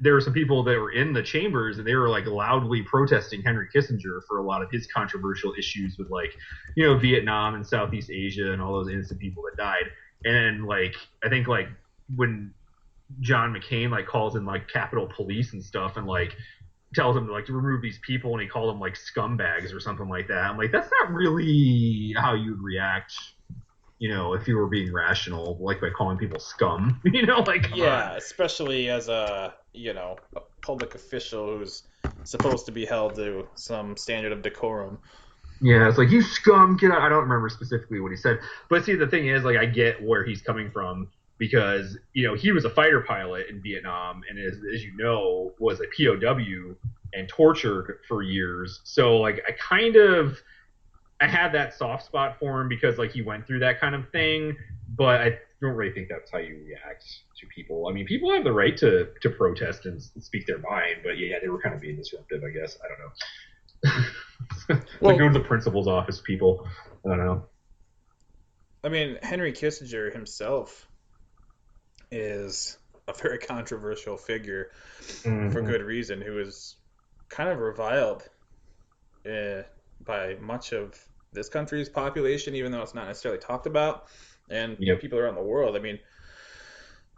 there were some people that were in the chambers, and they were like loudly protesting Henry Kissinger for a lot of his controversial issues with like, Vietnam and Southeast Asia and all those innocent people that died. And like, I think like when John McCain like calls in like Capitol Police and stuff, and like tells him to remove these people, and he called them like scumbags or something like that. I'm like, that's not really how you'd react, if you were being rational, like by calling people scum. Like come on. Especially as a public official who's supposed to be held to some standard of decorum. Yeah, it's like, you scum, get out. I don't remember specifically what he said, but see, the thing is, like, I get where he's coming from, because he was a fighter pilot in Vietnam, and as you know, was a POW and tortured for years. So like, I had that soft spot for him because like he went through that kind of thing, but I don't really think that's how you react to people. I mean, people have the right to protest and speak their mind, but yeah, they were kind of being disruptive, I guess. I don't know. Well, Like, go to the principal's office, people. I don't know. I mean, Henry Kissinger himself is a very controversial figure for good reason, who is kind of reviled by much of this country's population, even though it's not necessarily talked about, and Yep. people around the world. I mean,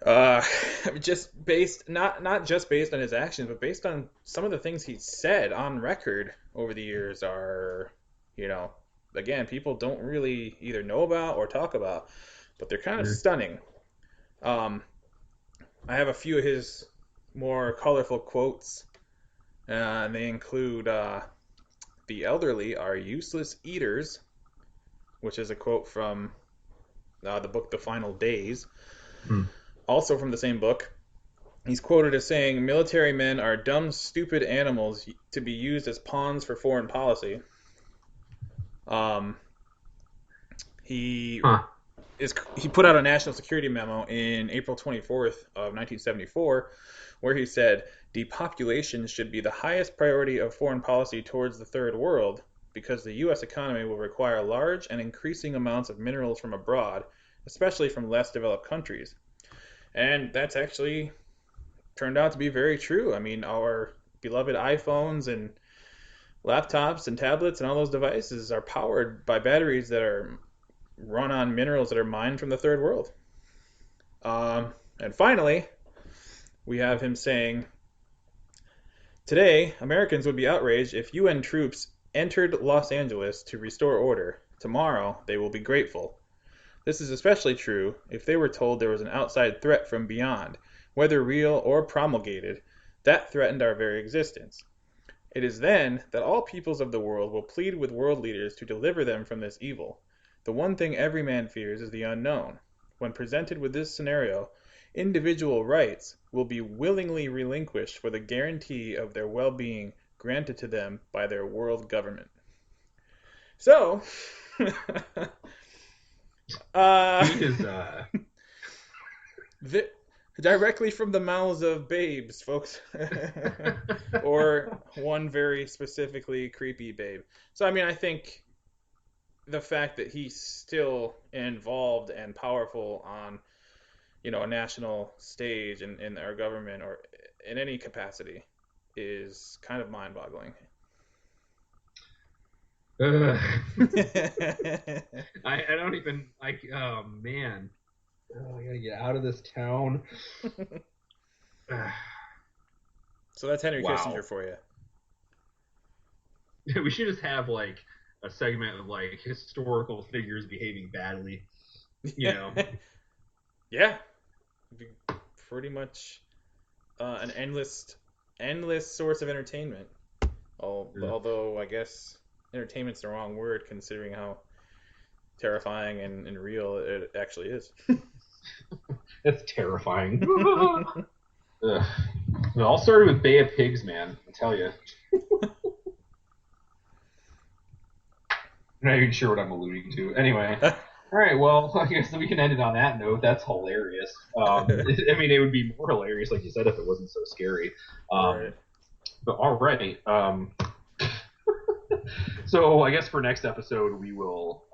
Uh, just based not just based on his actions, but based on some of the things he's said on record over the years are, you know, again, people don't really either know about or talk about, but they're kind of Mm. stunning. Um, I have a few of his more colorful quotes, and they include "The elderly are useless eaters," which is a quote from the book The Final Days, Hmm. also from the same book. He's quoted as saying, "Military men are dumb, stupid animals to be used as pawns for foreign policy." Um, he Huh. he put out a national security memo in April 24th of 1974, where he said, "Depopulation should be the highest priority of foreign policy towards the third world, because the U.S. economy will require large and increasing amounts of minerals from abroad, especially from less developed countries." And that's actually turned out to be very true. I mean, our beloved iPhones and laptops and tablets and all those devices are powered by batteries that are run on minerals that are mined from the third world. And finally, we have him saying, "Today, Americans would be outraged if UN troops entered Los Angeles to restore order. Tomorrow, they will be grateful. This is especially true if they were told there was an outside threat from beyond, whether real or promulgated, that threatened our very existence. It is then that all peoples of the world will plead with world leaders to deliver them from this evil. The one thing every man fears is the unknown. When presented with this scenario, individual rights will be willingly relinquished for the guarantee of their well-being granted to them by their world government." So, uh, He is. directly from the mouths of babes, folks. Or one very specifically creepy babe. So, I mean, I think the fact that he's still involved and powerful on, a national stage in our government or in any capacity is kind of mind-boggling. I don't even. Oh man. Oh, I gotta get out of this town. So that's Henry Kissinger Wow. for you. We should just have like a segment of like historical figures behaving badly. You know. Yeah, pretty much an endless source of entertainment. Ugh. Although I guess entertainment's the wrong word considering how terrifying and real it actually is. That's terrifying. Ugh. It all started with Bay of Pigs, man. I tell you. I'm not even sure what I'm alluding to. Anyway. All right, well, I guess we can end it on that note. That's hilarious. I mean, it would be more hilarious, like you said, if it wasn't so scary. Right. But all right. So I guess for next episode, we will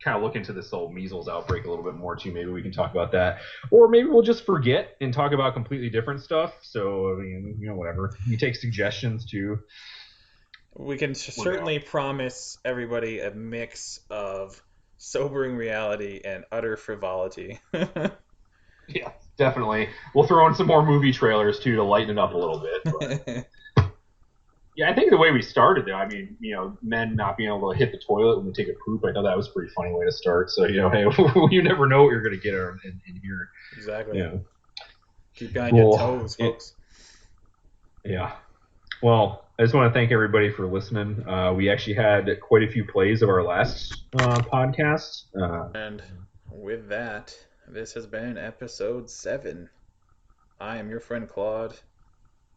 kind of look into this whole measles outbreak a little bit more too. Maybe we can talk about that, or maybe we'll just forget and talk about completely different stuff. So I mean, whatever. You take suggestions too. We can certainly promise everybody a mix of sobering reality and utter frivolity. Yeah, definitely. We'll throw in some more movie trailers too to lighten it up a little bit. But yeah, I think the way we started though, I mean, men not being able to hit the toilet when they take a poop, I thought that was a pretty funny way to start. So, hey, you never know what you're going to get in here. Exactly. Yeah. Keep you on your toes, folks. Yeah. Well, I just want to thank everybody for listening. We actually had quite a few plays of our last podcast. And with that, this has been episode 7. I am your friend Claude,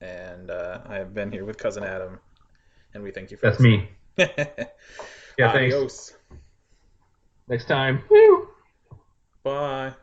and I have been here with Cousin Adam, and we thank you for That's listening. me. Yeah, Adios. thanks. Next time. Woo! Bye.